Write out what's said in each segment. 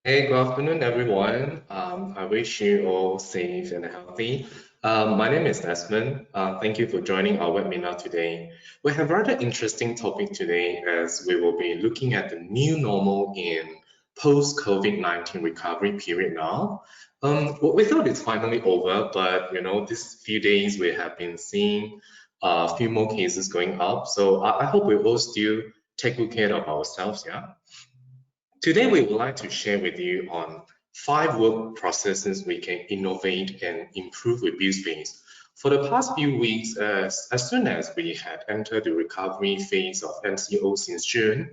Hey, good afternoon, everyone. I wish you all safe and healthy. My name is Desmond. Thank you for joining our webinar today. We have a rather interesting topic today as we will be looking at the new normal in post-COVID-19 recovery period now. We thought it's finally over, but these few days we have been seeing a few more cases going up. So I hope we all still take good care of ourselves, yeah? Today, we would like to share with you on 5 work processes we can innovate and improve with BuildSpace. For the past few weeks, as soon as we had entered the recovery phase of MCO since June,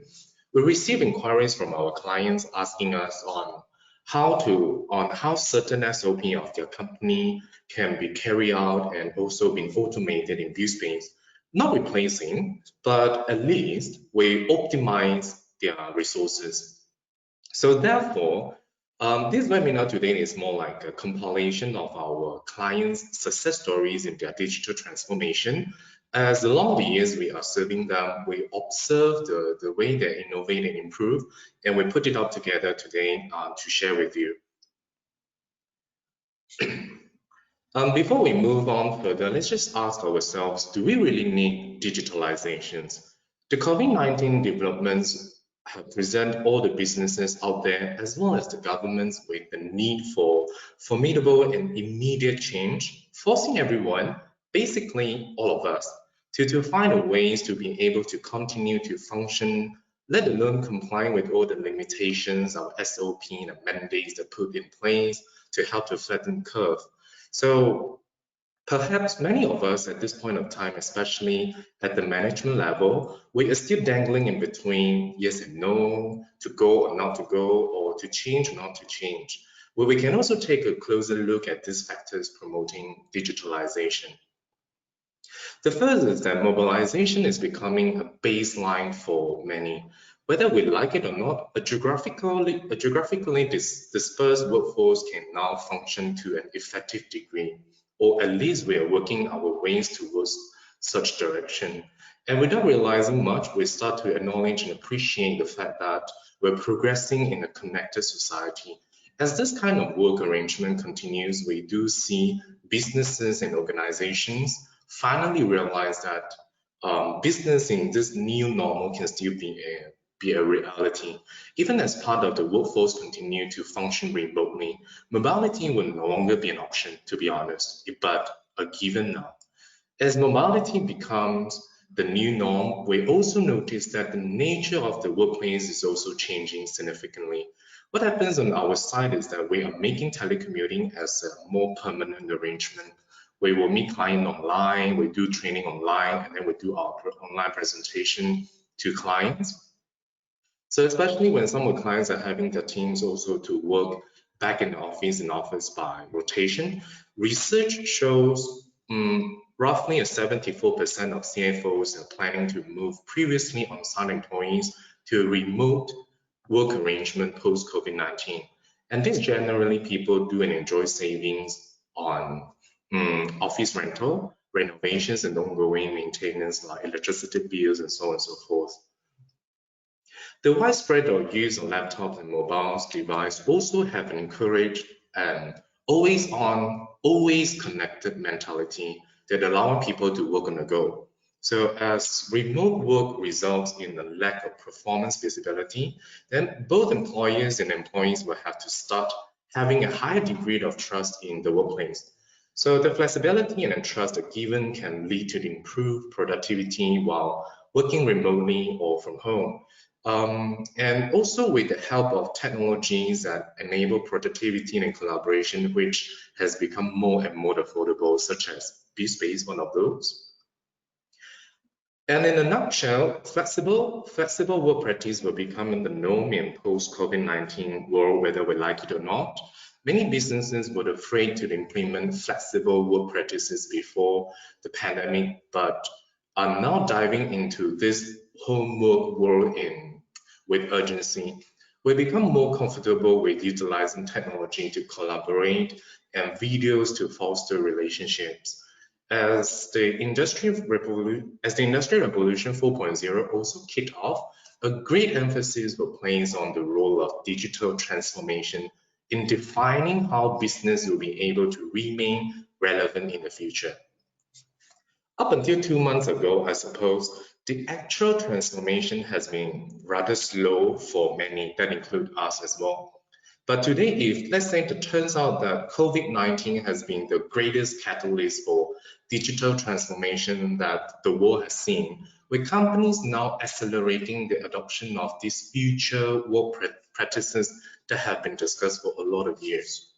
we received inquiries from our clients asking us on how certain SOP of their company can be carried out and also been automated in BuildSpace. Not replacing, but at least we optimize their resources. So therefore, this webinar today is more like a compilation of our clients' success stories in their digital transformation. As along the years we are serving them, we observe the way they innovate and improve, and we put it all together today to share with you. Before we move on further, let's just ask ourselves, do we really need digitalizations? The COVID-19 developments have presented all the businesses out there, as well as the governments, with the need for formidable and immediate change, forcing everyone, basically all of us, to find ways to be able to continue to function, let alone comply with all the limitations of SOP and mandates that put in place to help to flatten the curve. So perhaps many of us at this point of time, especially at the management level, we are still dangling in between yes and no, to go or not to go, or to change or not to change. Where we can also take a closer look at these factors promoting digitalization. The first is that mobilization is becoming a baseline for many. Whether we like it or not, a geographically dispersed workforce can now function to an effective degree, or at least we are working our ways towards such direction. And without realizing much, we start to acknowledge and appreciate the fact that we're progressing in a connected society. As this kind of work arrangement continues, we do see businesses and organizations finally realize that business in this new normal can still be a reality. Even as part of the workforce continue to function remotely, mobility will no longer be an option, to be honest, but a given now. As mobility becomes the new norm, we also notice that the nature of the workplace is also changing significantly. What happens on our side is that we are making telecommuting as a more permanent arrangement. We will meet client online, we do training online, and then we do our online presentation to clients. So especially when some of the clients are having their teams also to work back in the office by rotation, research shows roughly a 74% of CFOs are planning to move previously on-site employees to a remote work arrangement post-COVID-19. And this generally people do and enjoy savings on office rental, renovations, and ongoing maintenance like electricity bills and so on and so forth. The widespread use of laptops and mobile devices also have encouraged an always on, always connected mentality that allowing people to work on the go. So as remote work results in a lack of performance visibility, then both employers and employees will have to start having a higher degree of trust in the workplace. So the flexibility and trust given can lead to improved productivity while working remotely or from home. And also with the help of technologies that enable productivity and collaboration, which has become more and more affordable, such as BuildSpace, one of those. And in a nutshell, flexible work practice will become the norm in post-COVID-19 world, whether we like it or not. Many businesses were afraid to implement flexible work practices before the pandemic, but are now diving into this homework world with urgency. We become more comfortable with utilizing technology to collaborate and videos to foster relationships. As the Industrial Revolution 4.0 also kicked off, a great emphasis was placed on the role of digital transformation in defining how business will be able to remain relevant in the future. Up until 2 months ago, I suppose, the actual transformation has been rather slow for many, that include us as well. But today, if let's say it turns out that COVID-19 has been the greatest catalyst for digital transformation that the world has seen, with companies now accelerating the adoption of these future work practices that have been discussed for a lot of years.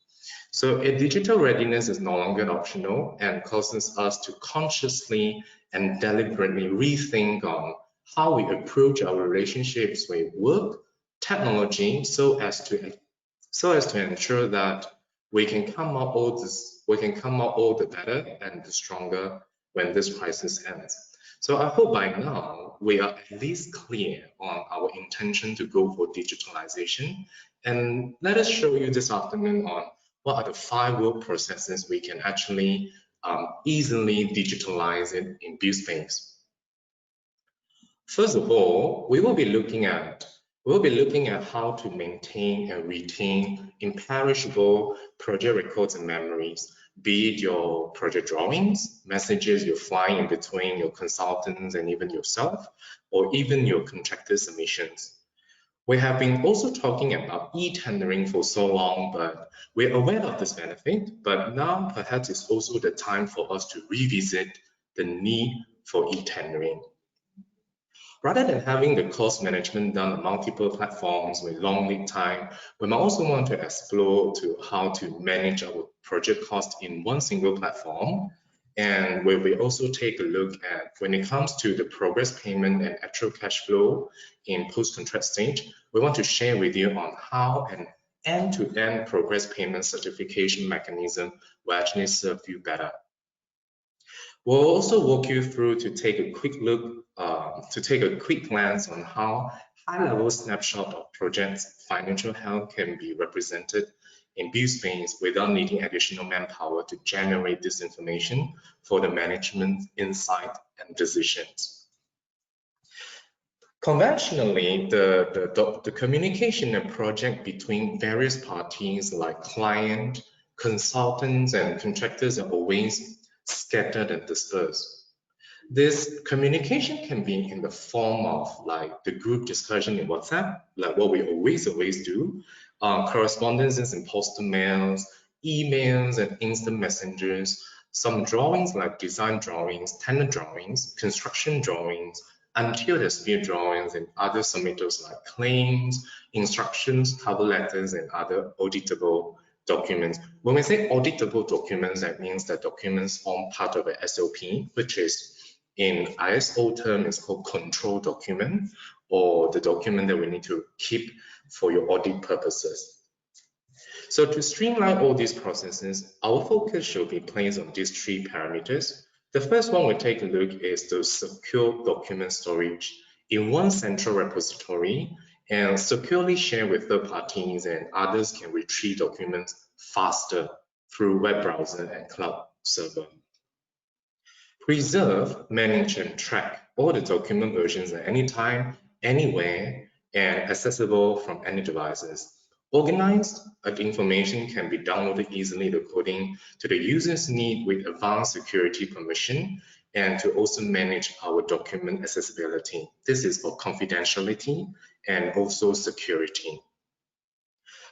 So a digital readiness is no longer optional and causes us to consciously and deliberately rethink on how we approach our relationships with work, technology, so as to ensure that we can come out all the better and the stronger when this crisis ends. So I hope by now we are at least clear on our intention to go for digitalization. And let us show you this afternoon on what are the 5 work processes we can actually easily digitalize it in BuildSpace. First of all, we will be looking at how to maintain and retain imperishable project records and memories, be it your project drawings, messages you're flying in between your consultants and even yourself, or even your contractor submissions. We have been also talking about e-tendering for so long, but we're aware of this benefit, but now perhaps it's also the time for us to revisit the need for e-tendering. Rather than having the cost management done on multiple platforms with long lead time, we might also want to explore to how to manage our project cost in one single platform. And we will also take a look at when it comes to the progress payment and actual cash flow in post-contract stage, we want to share with you on how an end-to-end progress payment certification mechanism will actually serve you better. We'll also walk you through to take a quick look, to take a quick glance on how high-level snapshot of projects' financial health can be represented in BuildSpace without needing additional manpower to generate this information for the management insight and decisions. Conventionally, the communication and project between various parties like client, consultants, and contractors are always scattered and dispersed. This communication can be in the form of like the group discussion in WhatsApp, like what we always do, correspondences in postal mails, emails, and instant messengers, some drawings like design drawings, tender drawings, construction drawings, until dispute drawings, and other submittals like claims, instructions, cover letters, and other auditable documents. When we say auditable documents, that means that documents form part of a SOP, which is in ISO term is called control document, or the document that we need to keep for your audit purposes. So to streamline all these processes, our focus should be placed on these 3 parameters. The first one we'll take a look is the secure document storage in one central repository and securely share with third parties, and others can retrieve documents faster through web browser and cloud server. Preserve, manage, and track all the document versions at any time, anywhere, and accessible from any devices. Organized, information can be downloaded easily according to the user's need with advanced security permission, and to also manage our document accessibility. This is for confidentiality and also security.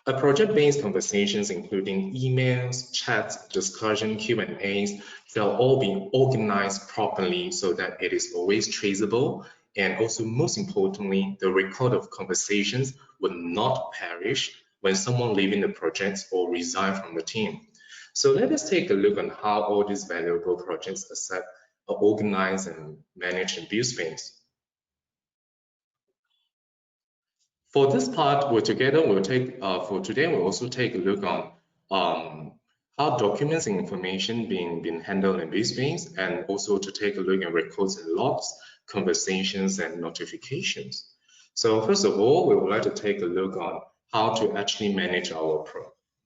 A project-based conversations, including emails, chats, discussion, Q&As, shall all be organized properly so that it is always traceable. And also, most importantly, the record of conversations will not perish when someone leaving the project or resign from the team. So let us take a look on how all these valuable projects are organized and managed in BuildSpace. For this part, we'll also take a look on how documents and information being handled in BuildSpace, and also to take a look at records and logs, conversations, and notifications. So first of all, we would like to take a look on how to actually manage our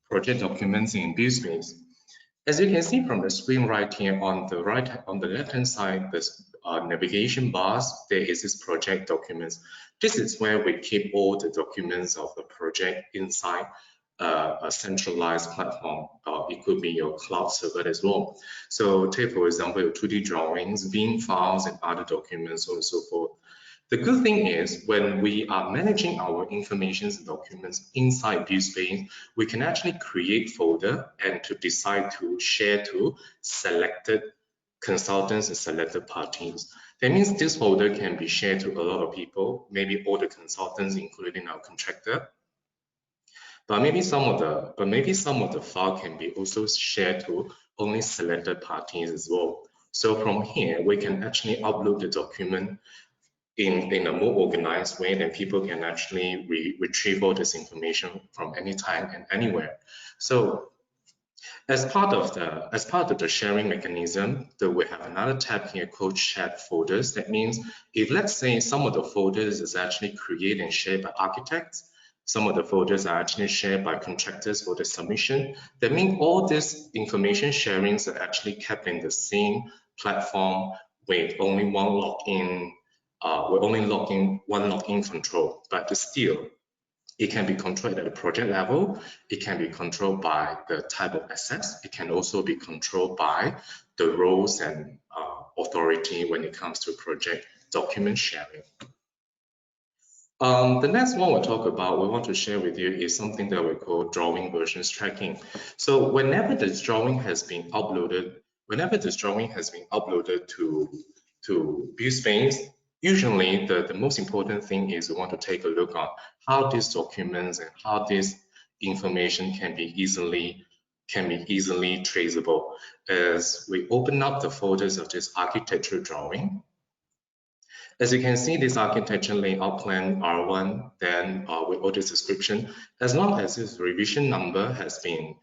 project documents in BuildSpace. As you can see from the screen right here on the left-hand side, navigation bars, there is this project documents. This is where we keep all the documents of the project inside a centralized platform. It could be your cloud server as well. So take, for example, your 2D drawings, Vim files, and other documents, so on and so forth. The good thing is when we are managing our information and documents inside BuildSpace, we can actually create folder and to decide to share to selected consultants and selected parties. That means this folder can be shared to a lot of people, maybe all the consultants, including our contractor. But maybe some of the file can be also shared to only selected parties as well. So from here, we can actually upload the document in a more organized way, then people can actually retrieve all this information from any time and anywhere. So as part of the sharing mechanism, we have another tab here called shared folders. That means if, let's say, some of the folders is actually created and shared by architects, some of the folders are actually shared by contractors for the submission, that means all this information sharings are actually kept in the same platform with only one login. We're only one login control, but still, it can be controlled at the project level. It can be controlled by the type of assets. It can also be controlled by the roles and authority when it comes to project document sharing. The next one we want to share with you is something that we call drawing versions tracking. So whenever this drawing has been uploaded to BuildSpace, usually the most important thing is we want to take a look on how these documents and how this information can be easily traceable. As we open up the folders of this architecture drawing, as you can see, this architecture layout plan R1, then with all this description, as long as this revision number has been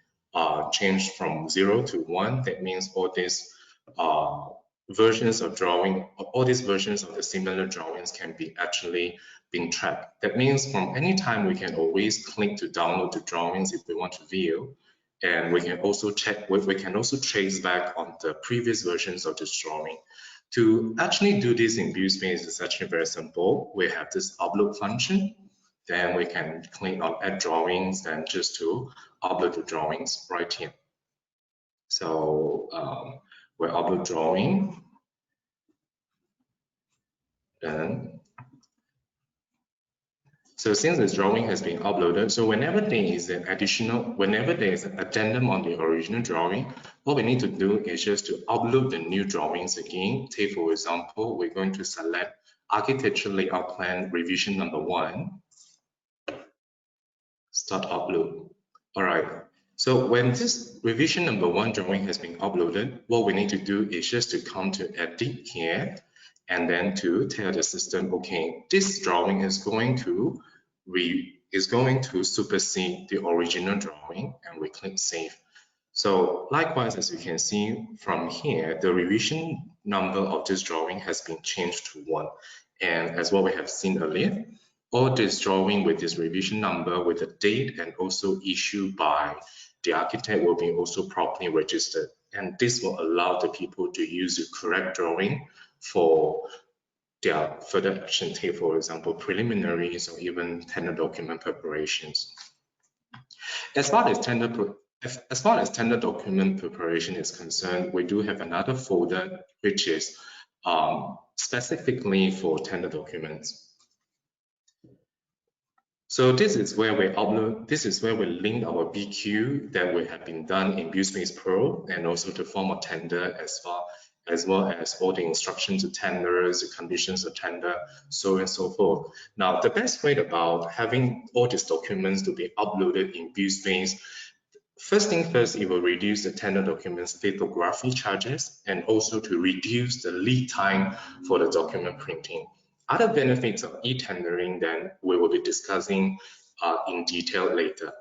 changed from 0 to 1, that means all these versions of drawing, all these versions of the similar drawings can be actually being tracked. That means from any time we can always click to download the drawings if we want to view, and we can also trace back on the previous versions of this drawing. To actually do this in BuildSpace is actually very simple. We have this upload function. Then we can click on add drawings and just to upload the drawings right here. So we upload drawing. Then so since this drawing has been uploaded, so whenever there is an addendum on the original drawing, what we need to do is just to upload the new drawings again. Take, for example, we're going to select architecture layout plan revision number 1. Start upload. All right. So when this revision number 1 drawing has been uploaded, what we need to do is just to come to edit here and then to tell the system, okay, this drawing is going to supersede the original drawing, and we click save. So likewise, as you can see from here, the revision number of this drawing has been changed to 1. And as what we have seen earlier, all this drawing with this revision number with the date and also issued by the architect will be also properly registered. And this will allow the people to use the correct drawing for their further action, take, for example, preliminaries or even tender document preparations. As far as tender document preparation is concerned, we do have another folder which is specifically for tender documents. So this is where we link our BQ that we have been done in BuildSpace Pro and also the form of tender as well as all the instructions to tenders, the conditions of tender, so on and so forth. Now, the best way about having all these documents to be uploaded in BuildSpace, first thing first, it will reduce the tender documents lithography charges and also to reduce the lead time for the document printing. Other benefits of e-tendering then we will be discussing in detail later.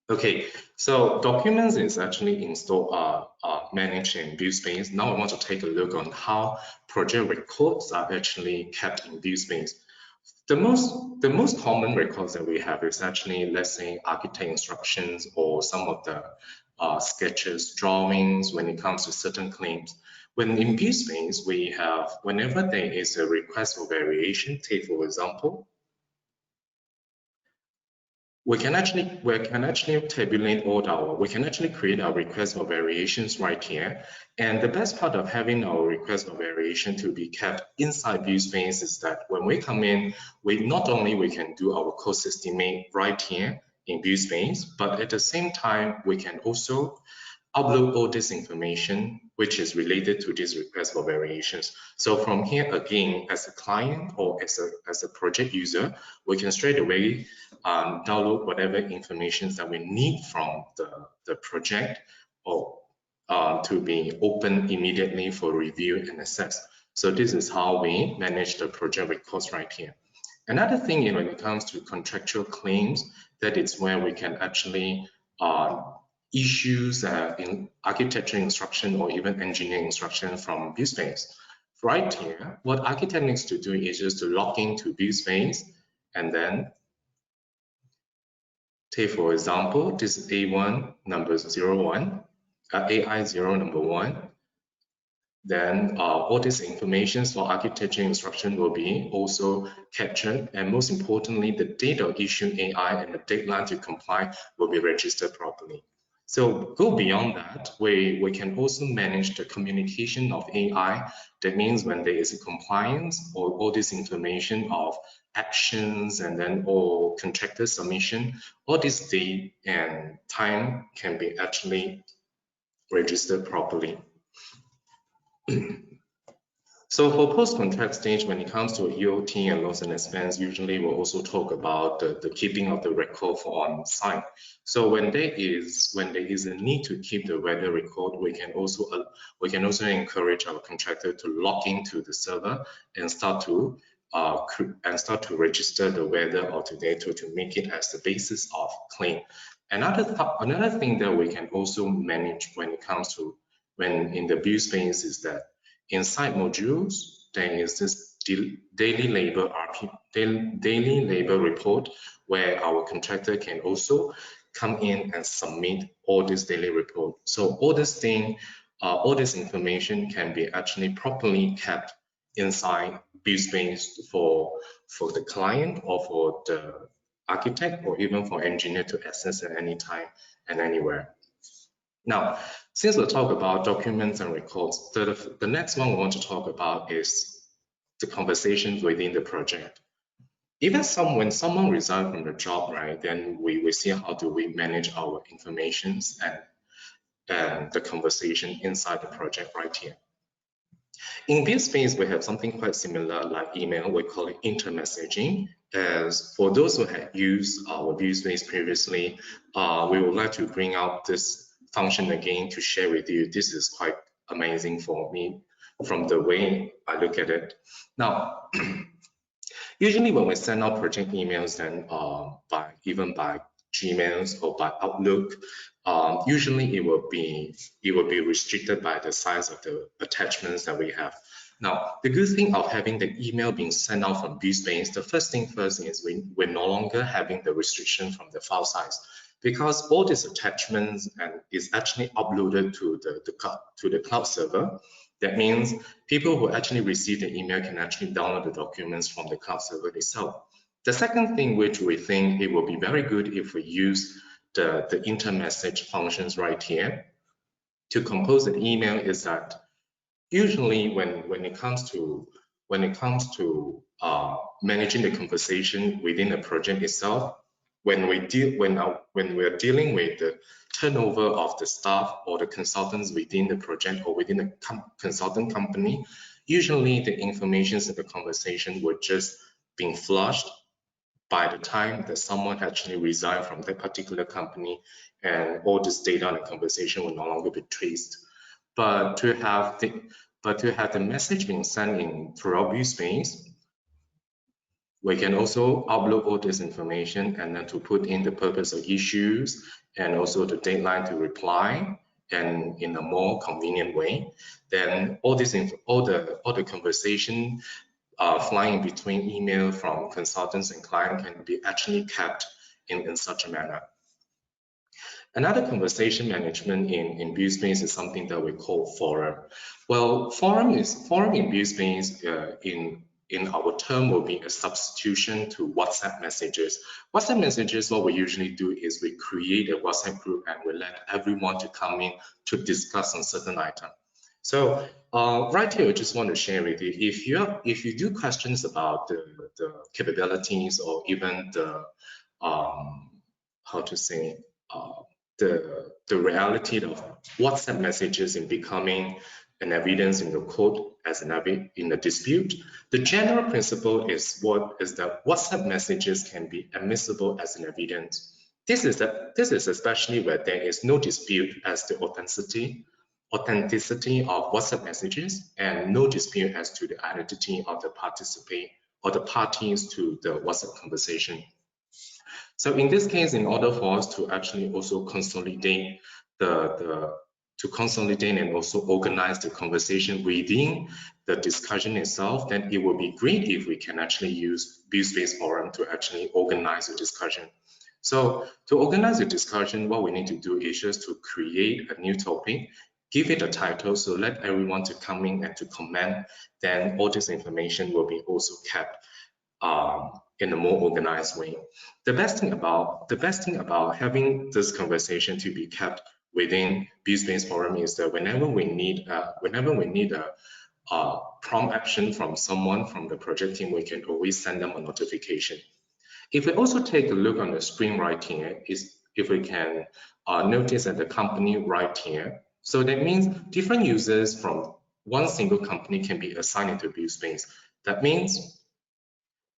Okay, so documents is actually installed, managed in BuildSpace. Now I want to take a look on how project records are actually kept in BuildSpace. The most common records that we have is actually, let's say, architect instructions or some of the sketches, drawings when it comes to certain claims. when in BuildSpace, we have, whenever there is a request for variation, take for example, we can actually tabulate we can actually create our request for variations right here. And the best part of having our request for variation to be kept inside BuildSpace is that when we come in, we can do our cost estimate right here in BuildSpace, but at the same time, we can also upload all this information which is related to this request for variations. So from here again, as a client or as a project user, we can straight away download whatever information that we need from the project or to be open immediately for review and assess. So this is how we manage the project records right here. Another thing, when it comes to contractual claims, that is where we can actually issues in architecture instruction or even engineering instruction from BuildSpace. Right here, what architect needs to do is just to log into BuildSpace and then take, for example, this is A1 number 01, AI0 number 1. Then all this information for architecture instruction will be also captured, and most importantly, the date of issue AI and the deadline to comply will be registered properly. So go beyond that, we can also manage the communication of AI. That means when there is a compliance or all this information of actions and then all contractor submission, all this date and time can be actually registered properly. So for post-contract stage, when it comes to EOT and loss and expense, usually we'll also talk about the keeping of the record for on site. So when there is a need to keep the weather record, we can also encourage our contractor to log into the server and start to register the weather or the data to make it as the basis of claim. Another thing that we can also manage when it comes to in the BuildSpace is that inside modules, there is this daily labor report where our contractor can also come in and submit all this daily report. So all this information can be actually properly kept inside BuildSpace for the client or for the architect or even for engineer to access at any time and anywhere. Now, since we'll talk about documents and records, the next one we want to talk about is the conversations within the project. Even when someone resigns from the job, right, then we see how do we manage our informations and the conversation inside the project right here. In BuildSpace, we have something quite similar like email. We call it intermessaging. As for those who have used our BuildSpace previously, we would like to bring out this function again to share with you. This is quite amazing for me from the way I look at it. Now, usually when we send out project emails, then even by Gmails or by Outlook, usually it will be restricted by the size of the attachments that we have. Now, the good thing of having the email being sent out from BuildSpace, the first thing first is we're no longer having the restriction from the file size, because all these attachments is actually uploaded to the cloud server. That means people who actually receive the email can actually download the documents from the cloud server itself. The second thing which we think it will be very good if we use the intermessage functions right here to compose an email is that usually when it comes to managing the conversation within a project itself, when we're dealing with the turnover of the staff or the consultants within the project or within the consultant company, usually the information in the conversation would just being flushed by the time that someone actually resigned from that particular company, and all this data and conversation will no longer be traced. But to have the message being sent in throughout BuildSpace, we can also upload all this information and then to put in the purpose of issues and also the deadline to reply, and in a more convenient way. Then all the conversation flying between email from consultants and client can be actually kept in such a manner. Another conversation management in BuildSpace is something that we call forum. Well, forum in BuildSpace in our term will be a substitution to WhatsApp messages. WhatsApp messages, what we usually do is we create a WhatsApp group and we let everyone to come in to discuss on certain item. So right here, I just want to share with you, if you do questions about the capabilities or even the how to say the reality of WhatsApp messages in becoming an evidence in the code as in a dispute. The general principle is that WhatsApp messages can be admissible as an evidence. This is especially where there is no dispute as to authenticity of WhatsApp messages and no dispute as to the identity of the parties to the WhatsApp conversation. So in this case, in order for us to actually also consolidate and also organize the conversation within the discussion itself, then it would be great if we can actually use BuildSpace Forum to actually organize the discussion. So to organize the discussion, what we need to do is just to create a new topic, give it a title, so let everyone to come in and to comment, then all this information will be also kept in a more organized way. The best thing about having this conversation to be kept within BuildSpace Forum is that whenever we need a prompt action from someone from the project team, we can always send them a notification. If we also take a look on the screen right here, if we can notice that the company right here, so that means different users from one single company can be assigned into BuildSpace. That means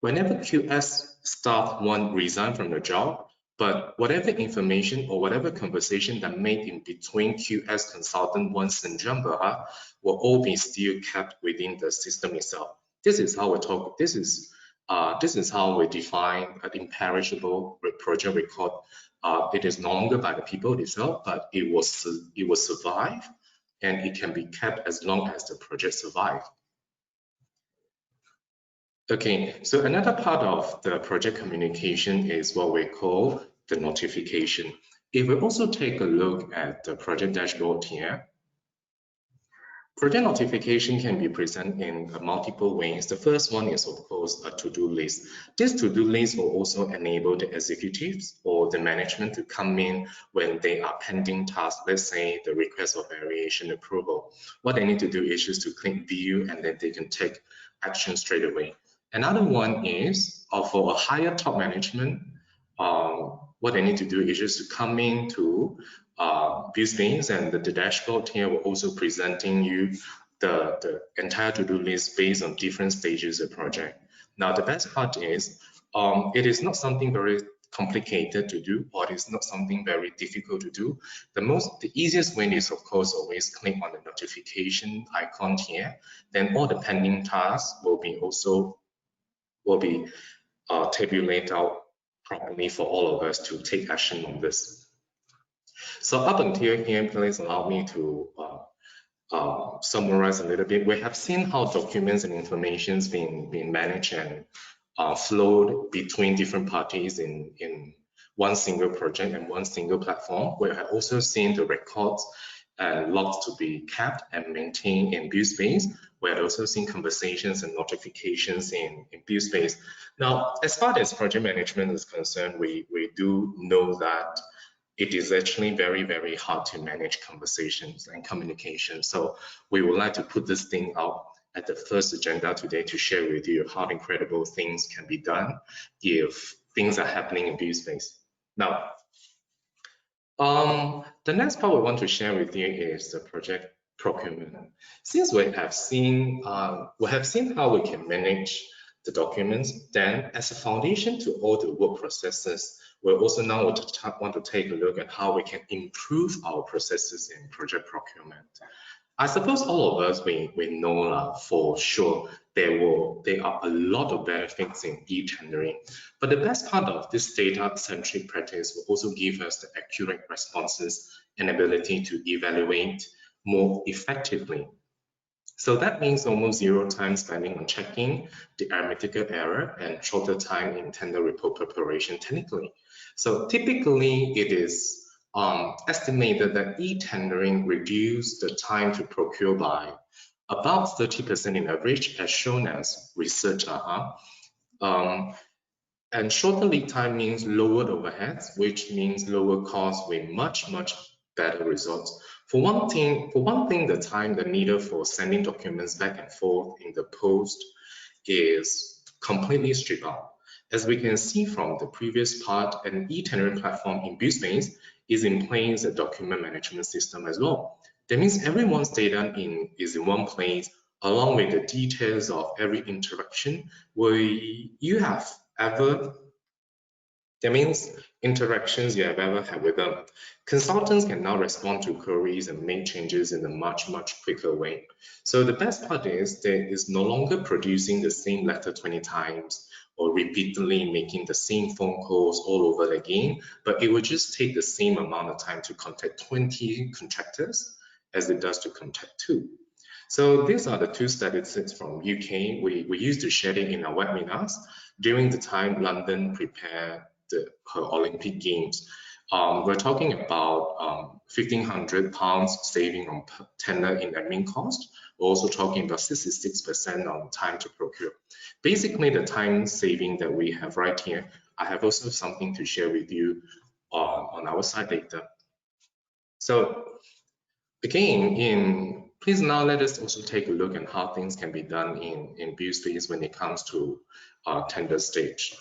whenever QS staff one resign from the job, but whatever information or whatever conversation that made in between QS consultant one and Jamba will all be still kept within the system itself. This is how we talk. This is how we define an imperishable project record. It is no longer by the people itself, but it will survive, and it can be kept as long as the project survives. Okay, so another part of the project communication is what we call the notification. If we also take a look at the project dashboard here, project notification can be presented in multiple ways. The first one is, of course, a to-do list. This to-do list will also enable the executives or the management to come in when they are pending tasks, let's say the request for variation approval. What they need to do is just to click view and then they can take action straight away. Another one is for a higher top management, what they need to do is just to come into BuildSpace, and the dashboard here will also presenting you the entire to-do list based on different stages of project. Now, the best part is it is not something very complicated to do, or it is not something very difficult to do. The easiest way is, of course, always click on the notification icon here. Then all the pending tasks will be tabulated out properly for all of us to take action on this. So up until here, please allow me to summarize a little bit. We have seen how documents and information being managed and flowed between different parties in one single project and one single platform. We have also seen the records and logs to be kept and maintained in BuildSpace. We have also seen conversations and notifications in BuildSpace. Now, as far as project management is concerned, we do know that it is actually very, very hard to manage conversations and communication. So we would like to put this thing out at the first agenda today to share with you how incredible things can be done if things are happening in BuildSpace. Now, the next part we want to share with you is the project procurement. Since we have seen how we can manage the documents, then as a foundation to all the work processes, we also now want to take a look at how we can improve our processes in project procurement. I suppose all of us, we know for sure there are a lot of benefits in e-tendering, but the best part of this data-centric practice will also give us the accurate responses and ability to evaluate more effectively. So that means almost zero time spending on checking the arithmetical error and shorter time in tender report preparation technically. So typically it is estimated that e-tendering reduced the time to procure by about 30% in average, as shown as research. And shorter lead time means lower overheads, which means lower costs with much better results. For one thing, the time that needed for sending documents back and forth in the post is completely stripped out. As we can see from the previous part, an e-tendering platform in BuildSpace is in place a document management system as well. That means everyone's data is in one place, along with the details of every interaction where you have ever, that means interactions you have ever had with them. Consultants can now respond to queries and make changes in a much quicker way. So the best part is that it's no longer producing the same letter 20 times or repeatedly making the same phone calls all over again, but it will just take the same amount of time to contact 20 contractors as it does to contact 2. So these are the 2 statistics from UK. We used to share it in our webinars during the time London prepared her Olympic Games. We're talking about £1,500 saving on tender in admin cost. We're also talking about 66% on time to procure. Basically, the time saving that we have right here, I have also something to share with you on our side later. So again, please now let us also take a look at how things can be done in BuildSpace when it comes to tender stage.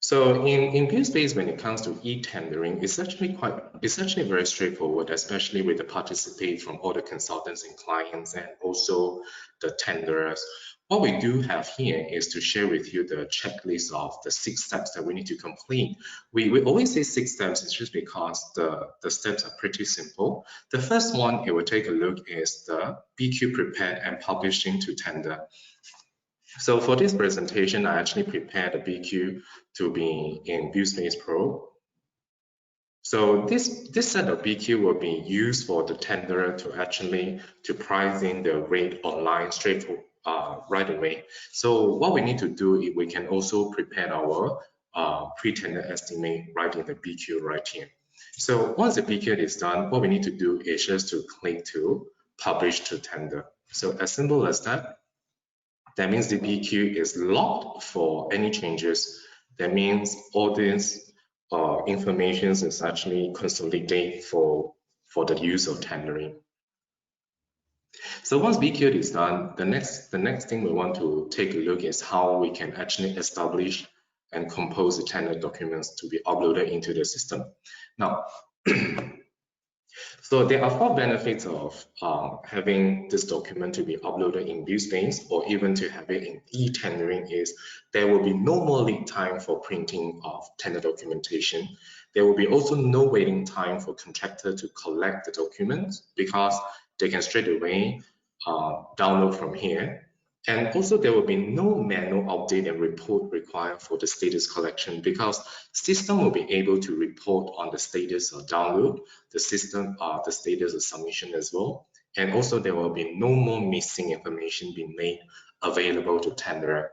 So in BuildSpace, when it comes to e-tendering, it's actually very straightforward, especially with the participate from all the consultants and clients and also the tenderers. What we do have here is to share with you the checklist of the 6 steps that we need to complete. We always say 6 steps, it's just because the steps are pretty simple. The first one it will take a look is the BQ prepared and publishing to tender. So for this presentation, I actually prepared a BQ to be in BuildSpace Pro. So this set of BQ will be used for the tenderer to price in the rate online right away. So what we need to do is we can also prepare our pre-tender estimate right in the BQ right here. So once the BQ is done, what we need to do is just to click to publish to tender. So as simple as that. That means the BQ is locked for any changes. That means all this information is actually consolidated for the use of tendering. So once BQ is done, the next thing we want to take a look is how we can actually establish and compose the tender documents to be uploaded into the system. Now, so there are 4 benefits of having this document to be uploaded in BuildSpace or even to have it in e-tendering is there will be no more lead time for printing of tender documentation. There will be also no waiting time for contractor to collect the documents because they can straight away download from here. And also there will be no manual update and report required for the status collection because system will be able to report on the status of download, the status of submission as well. And also there will be no more missing information being made available to tenderer.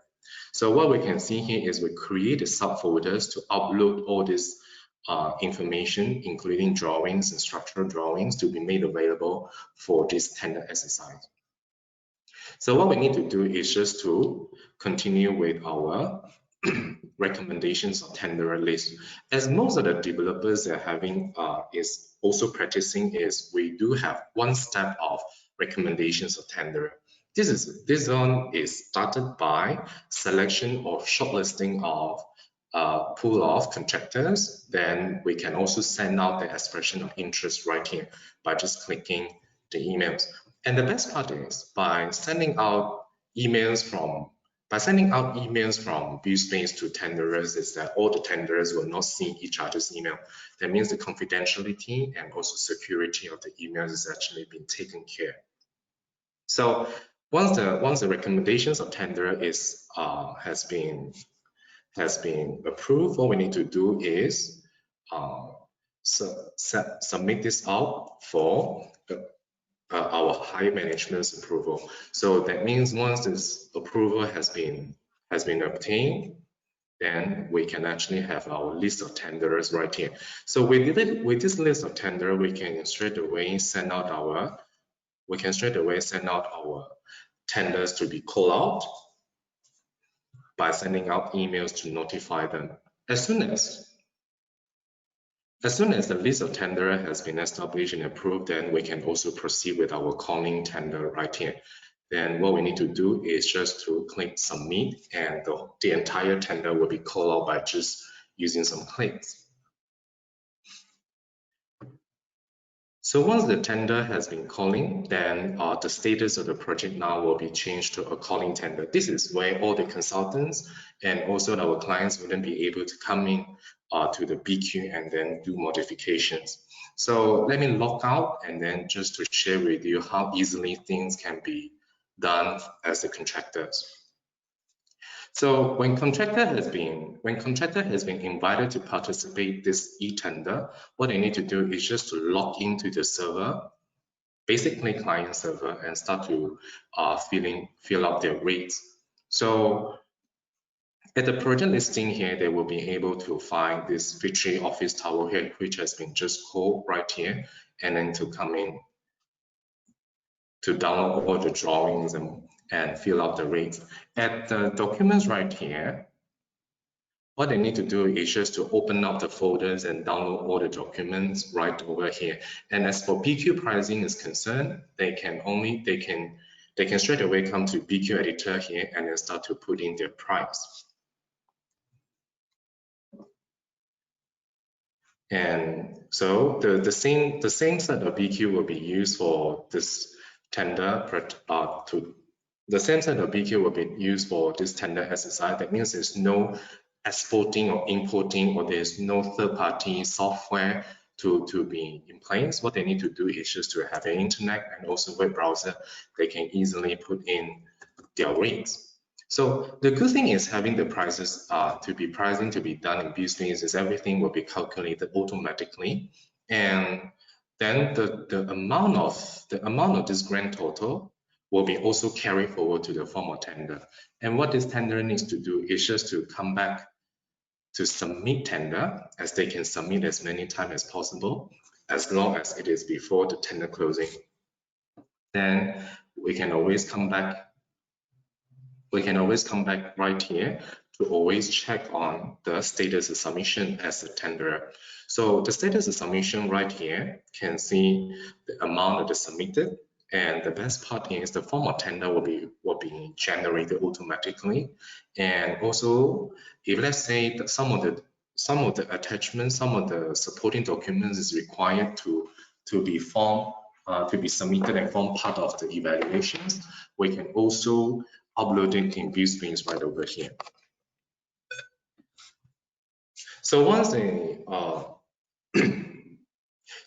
So what we can see here is we create the subfolders to upload all this information, including drawings and structural drawings to be made available for this tender exercise. So what we need to do is just to continue with our recommendations of tenderer list. As most of the developers are having is also practicing is we do have 1 step of recommendations of tenderer. This one is started by selection or shortlisting of pool of contractors. Then we can also send out the expression of interest right here by just clicking the emails. And the best part is by sending out emails from BuildSpace to tenderers is that all the tenderers will not see each other's email. That means the confidentiality and also security of the emails is actually being taken care. So once the recommendations of tenderer is has been approved, what we need to do is submit this out for our high management's approval. So that means once this approval has been obtained, then we can actually have our list of tenderers right here. So with this list of tender, we can straight away send out our tenders to be called out by sending out emails to notify them. As soon as the list of tender has been established and approved, then we can also proceed with our calling tender right here. Then what we need to do is just to click submit, and the entire tender will be called out by just using some clicks. So once the tender has been calling, then the status of the project now will be changed to a calling tender. This is where all the consultants and also our clients wouldn't be able to come in to the BQ and then do modifications. So let me log out and then just to share with you how easily things can be done as the contractors. So when contractor has been invited to participate this e-tender, what they need to do is just to log into the server, basically client server, and start to fill out their rates. So at the project listing here, they will be able to find this Victory Office Tower here, which has been just called right here, and then to come in to download all the drawings and fill out the rates. At the documents right here, what they need to do is just to open up the folders and download all the documents right over here. And as for BQ pricing is concerned, they can straight away come to BQ editor here and then start to put in their price. And so the same set of BQ will be used for this tender the same set of BQ will be used for this tender exercise. That means there's no exporting or importing, or there's no third-party software to be in place. What they need to do is just to have an internet and also web browser. They can easily put in their rates. So the good thing is having the prices to be done in BuildSpace is everything will be calculated automatically, and then the amount of this grand total will be also carried forward to the formal tender. And what this tender needs to do is just to come back to submit tender, as they can submit as many times as possible, as long as it is before the tender closing. Then we can always come back right here to always check on the status of submission as a tenderer. So the status of submission right here can see the amount that is submitted, and the best part is the form of tender will be generated automatically. And also, if let's say that some of the attachments, some of the supporting documents is required to be submitted and form part of the evaluations, we can also upload it in BuildSpace right over here. So once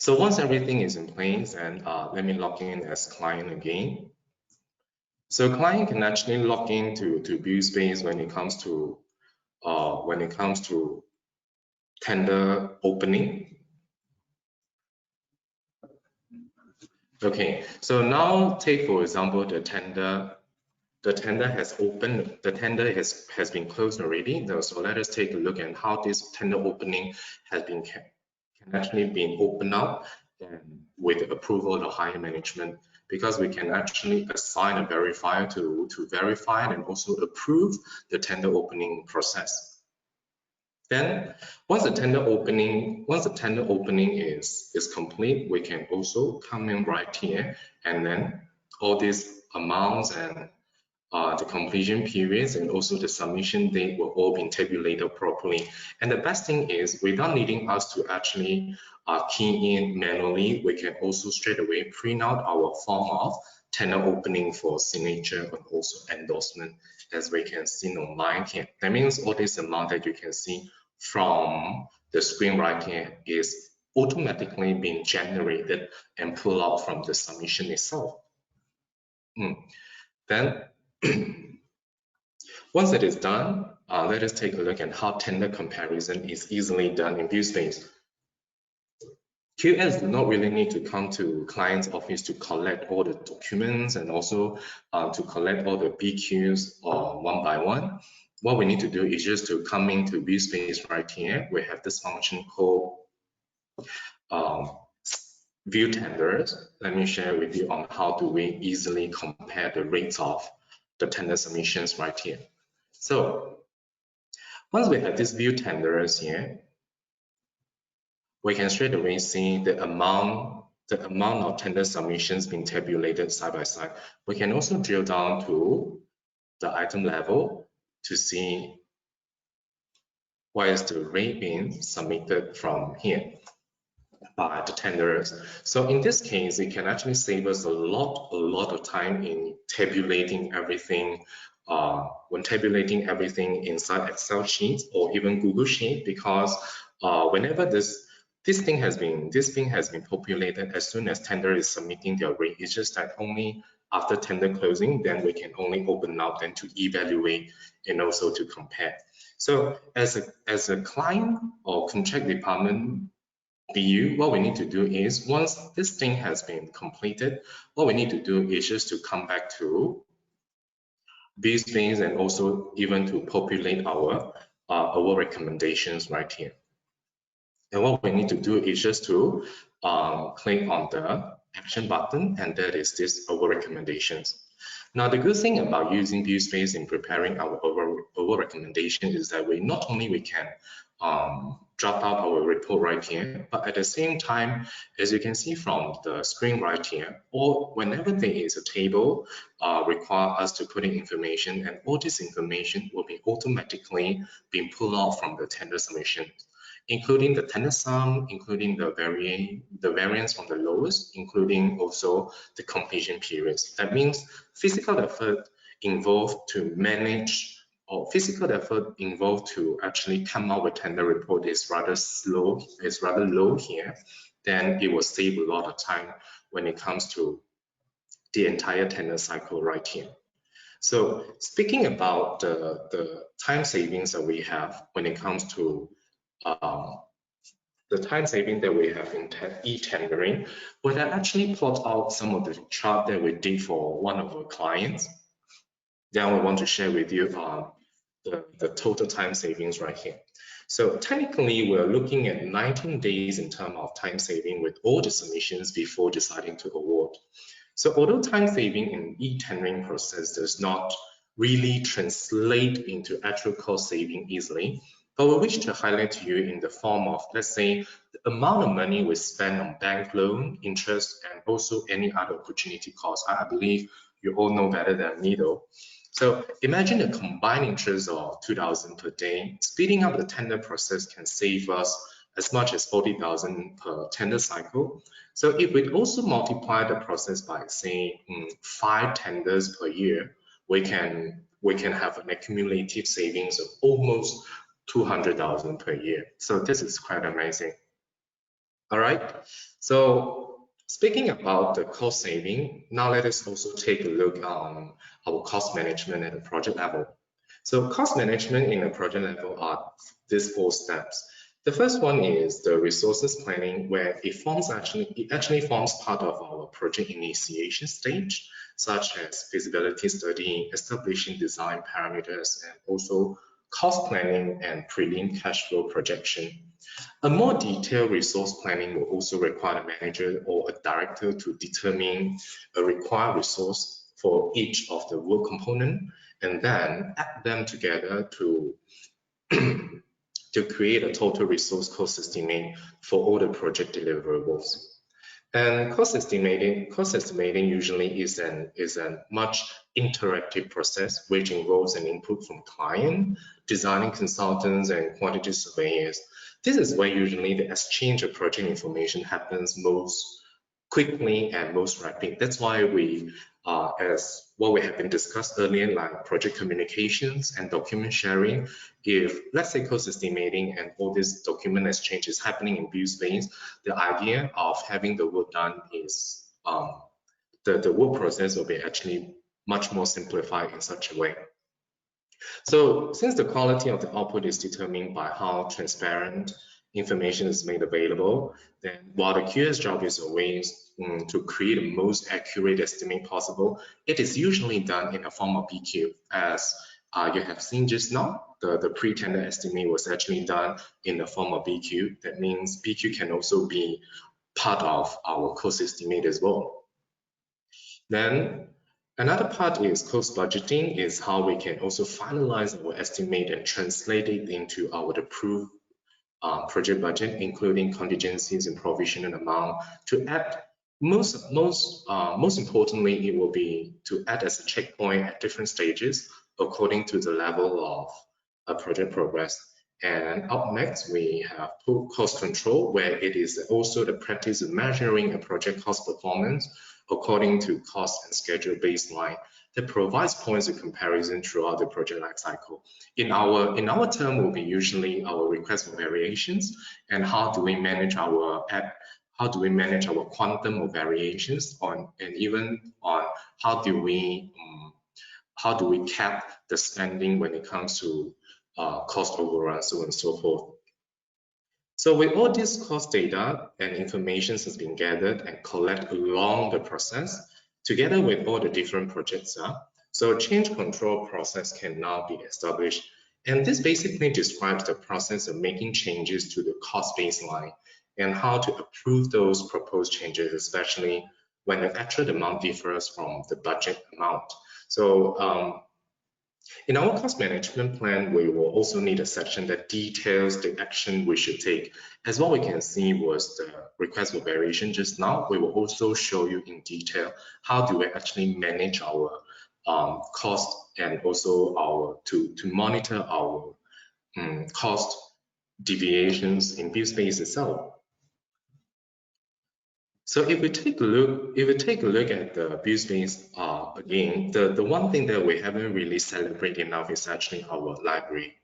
once everything is in place, and let me log in as client again. So client can actually log in to BuildSpace when it comes to tender opening. Okay, so now take for example the tender has opened, the tender has been closed already. So let us take a look at how this tender opening has been can actually be opened up and with the approval of the higher management, because we can actually assign a verifier to verify and also approve the tender opening process. Then once the tender opening is complete, we can also come in right here, and then all these amounts and the completion periods and also the submission date will all be tabulated properly. And the best thing is, without needing us to actually key in manually, we can also straight away print out our form of tender opening for signature and also endorsement, as we can see online here. That means all this amount that you can see from the screen right here is automatically being generated and pulled out from the submission itself. Then once it is done, let us take a look at how tender comparison is easily done in BuildSpace. QS do not really need to come to client's office to collect all the documents and also to collect all the BQs one by one. what we need to do is just to come into BuildSpace right here. We have this function called view tenders. Let me share with you on how do we easily compare the rates of the tender submissions right here. So once we have this view tenders here, we can straight away see the amount of tender submissions being tabulated side by side. We can also drill down to the item level to see what is the rate being submitted from here by the tenders. So in this case, it can actually save us a lot of time in tabulating everything, when tabulating everything inside Excel sheets or even Google Sheet, because whenever this thing has been populated, as soon as tender is submitting their rate, it's just that only after tender closing, then we can only open up then to evaluate and also to compare. So as a client or contract department BU, what we need to do is, once this thing has been completed, what we need to do is just to come back to these things and also even to populate our recommendations right here. And what we need to do is just to click on the action button, and that is this our recommendations. Now, the good thing about using BuildSpace in preparing our recommendation is that we not only we can drop out our report right here, but at the same time, as you can see from the screen right here, or whenever there is a table require us to put in information, and all this information will be automatically being pulled out from the tender submission, including the tender sum, including the variance from the lowest, including also the completion periods. That means physical effort involved to manage, or physical effort involved to actually come out with tender report is rather low here. Then it will save a lot of time when it comes to the entire tender cycle right here. So speaking about the time savings that we have when it comes to the time saving that we have in e-tendering, when I actually plot out some of the chart that we did for one of our clients, then we want to share with you the total time savings right here. So technically, we're looking at 19 days in terms of time saving with all the submissions before deciding to award. So although time saving in e-tendering process does not really translate into actual cost saving easily, but we wish to highlight to you in the form of, let's say, the amount of money we spend on bank loan, interest, and also any other opportunity costs. I believe you all know better than me though. So imagine a combined interest of 2,000 per day. Speeding up the tender process can save us as much as 40,000 per tender cycle. So if we also multiply the process by, say, 5 tenders per year, we can have an accumulative savings of almost 200,000 per year. So this is quite amazing. All right. So speaking about the cost saving, now let us also take a look on our cost management at the project level. So cost management in a project level are these 4 steps. The first one is the resources planning, where it actually forms part of our project initiation stage, such as feasibility study, establishing design parameters, and also cost planning and prelim cash flow projection. A more detailed resource planning will also require a manager or a director to determine a required resource for each of the work component, and then add them together to to create a total resource cost estimate for all the project deliverables. And cost estimating usually is a much interactive process, which involves an input from client, designing consultants, and quantity surveyors. This is where usually the exchange of project information happens most quickly and most rapid. That's why we, as what we have been discussed earlier, like project communications and document sharing, if let's say cost estimating and all this document exchange is happening in BuildSpace, the idea of having the work done is the work process will be actually much more simplified in such a way. So since the quality of the output is determined by how transparent information is made available, then while the QS job is always to create the most accurate estimate possible, it is usually done in a form of BQ, as you have seen just now, the pre-tender estimate was actually done in the form of BQ. That means BQ can also be part of our cost estimate as well. Then another part is cost budgeting, is how we can also finalize our estimate and translate it into our approved project budget, including contingencies and provisional amount. To add most importantly, it will be to add as a checkpoint at different stages according to the level of project progress. And up next, we have cost control, where it is also the practice of measuring a project cost performance according to cost and schedule baseline that provides points of comparison throughout the project life cycle. In our term will be usually our request for variations, and how do we manage our quantum of variations on, and even on how do we cap the spending when it comes to cost overruns, so on and so forth. So with all this cost data and information has been gathered and collected along the process, together with all the different projects, so change control process can now be established. And this basically describes the process of making changes to the cost baseline and how to approve those proposed changes, especially when the actual amount differs from the budget amount. So in our cost management plan, we will also need a section that details the action we should take. As what we can see was the request for variation just now, we will also show you in detail how do we actually manage our cost, and also to monitor our cost deviations in BuildSpace itself. So if we take a look at the BuildSpace again, the one thing that we haven't really celebrated enough is actually our library.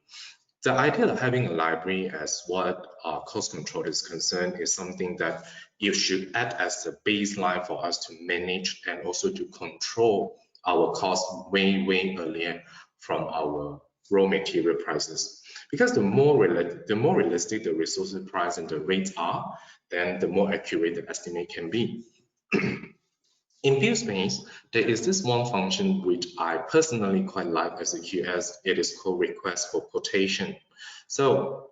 The idea of having a library as what cost control is concerned is something that you should add as a baseline for us to manage and also to control our costs way earlier from our raw material prices. Because the more realistic the resources price and the rates are, then the more accurate the estimate can be. In BuildSpace, there is this one function which I personally quite like as a QS. It is called request for quotation. So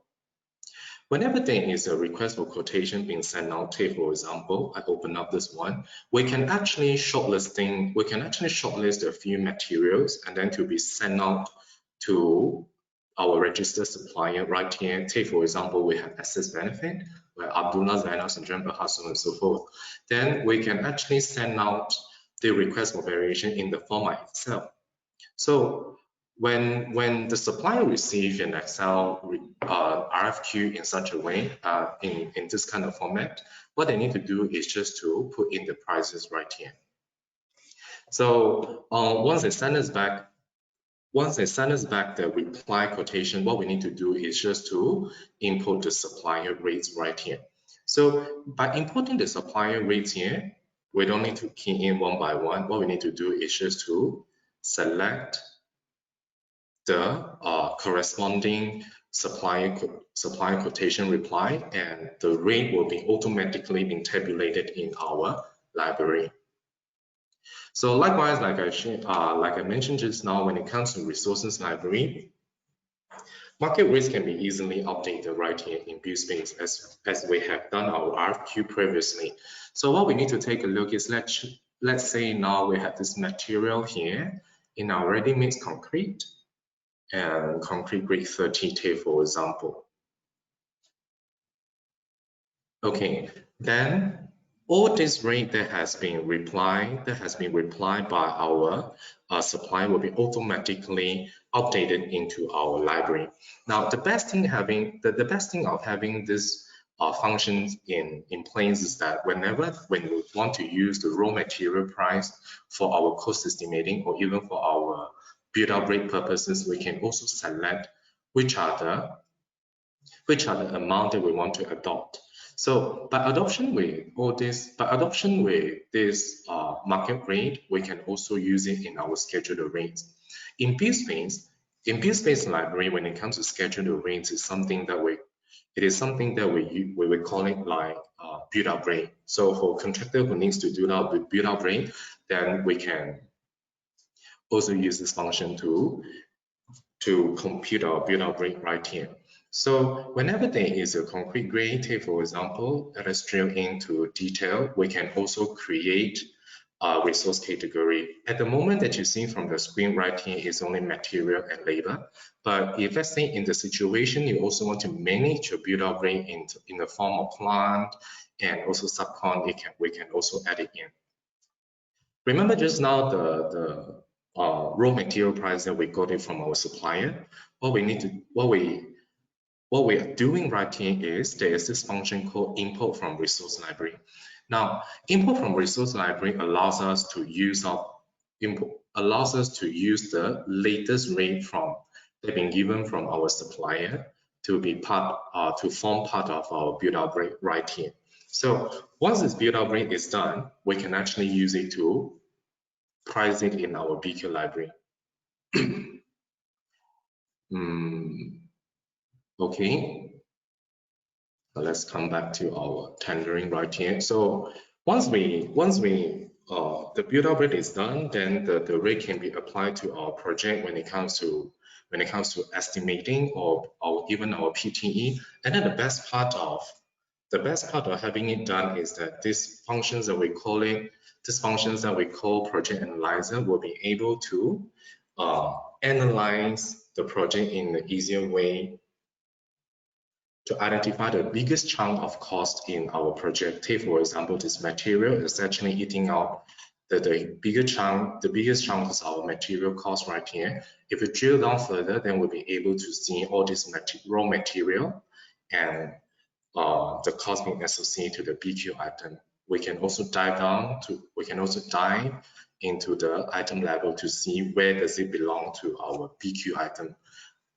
whenever there is a request for quotation being sent out, take for example, I open up this one, we can actually shortlist a few materials and then to be sent out to our registered supplier right here. Take for example, we have access benefit, where Abdullah, Zainal, Sandran, Bahasun, and so forth. Then we can actually send out the request for variation in the format itself. So when the supplier receives an Excel RFQ in such a way, in this kind of format, what they need to do is just to put in the prices right here. So once they send us back the reply quotation, what we need to do is just to input the supplier rates right here. So by importing the supplier rates here, we don't need to key in one by one. What we need to do is just to select the corresponding supplier quotation reply, and the rate will be automatically being tabulated in our library. So likewise, like I mentioned just now, when it comes to resources library, market rates can be easily updated right here in BuildSpace as we have done our RFQ previously. So what we need to take a look is, let's say now we have this material here in our ready-mix concrete and concrete grade 30 tape, for example. Okay, then all this rate that has been replied by our supplier will be automatically updated into our library. Now, the best thing of having this functions in place is that when we want to use the raw material price for our cost estimating, or even for our build-up rate purposes, we can also select which are the amount that we want to adopt. So by adoption with this market rate, we can also use it in our scheduled rates. In BuildSpace library, when it comes to scheduled rates, it is something that we will call it like build-up rate. So for contractor who needs to do that with build-up rate, then we can also use this function to to compute our build-out rate right here. So whenever there is a concrete grade, take for example, let us drill into detail. We can also create a resource category. At the moment that you see from the screen right here is only material and labor. But if let's say in the situation you also want to manage your build-out rate in the form of plant and also subcon, we can also add it in. Remember just now the raw material price that we got it from our supplier. What we are doing right here is there is this function called import from resource library. Now, import from resource library allows us to use the latest rate from that been given from our supplier to be to form part of our build-out rate right here. So once this build-out rate is done, we can actually use it to price it in our BQ library. Okay, let's come back to our tendering right here. So once the build-out rate is done, then the rate can be applied to our project when it comes to estimating or even our PTE. And then the best part of having it done is that these functions that we call project analyzer will be able to analyze the project in an easier way to identify the biggest chunk of cost in our project. Take for example, this material is actually eating out the biggest chunk is our material cost right here. If we drill down further, then we'll be able to see all this raw material and the cost being associated to the BQ item. We can also dive into the item level to see where does it belong to our BQ item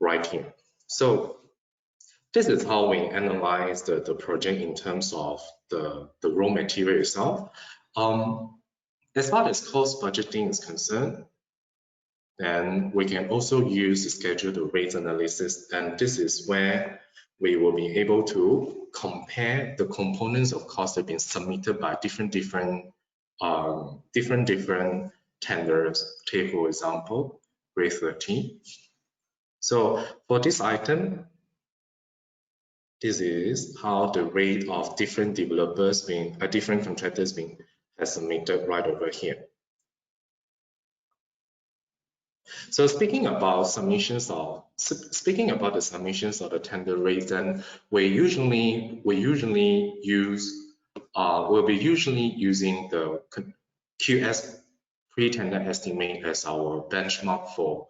right here. So this is how we analyze the project in terms of the raw material itself. As far as cost budgeting is concerned, then we can also use the schedule the rate analysis, and this is where we will be able to compare the components of cost that have been submitted by different tenders. Take for example, grade 30. So for this item, this is how the rate of different developers different contractors has submitted right over here. So speaking about the submissions of the tender rates, then we'll be usually using the QS pre-tender estimate as our benchmark for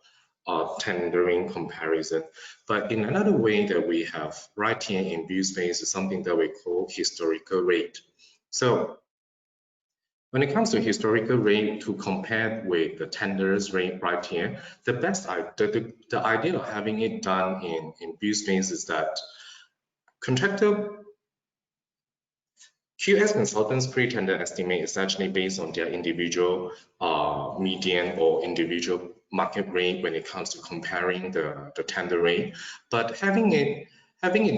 tendering comparison. But in another way that we have right here in BuildSpace is something that we call historical rate. So when it comes to historical rate to compare with the tenders rate right here, the idea of having it done in BuildSpace is that QS consultants pre-tender estimate is actually based on their individual median or individual market rate when it comes to comparing the tender rate. But having it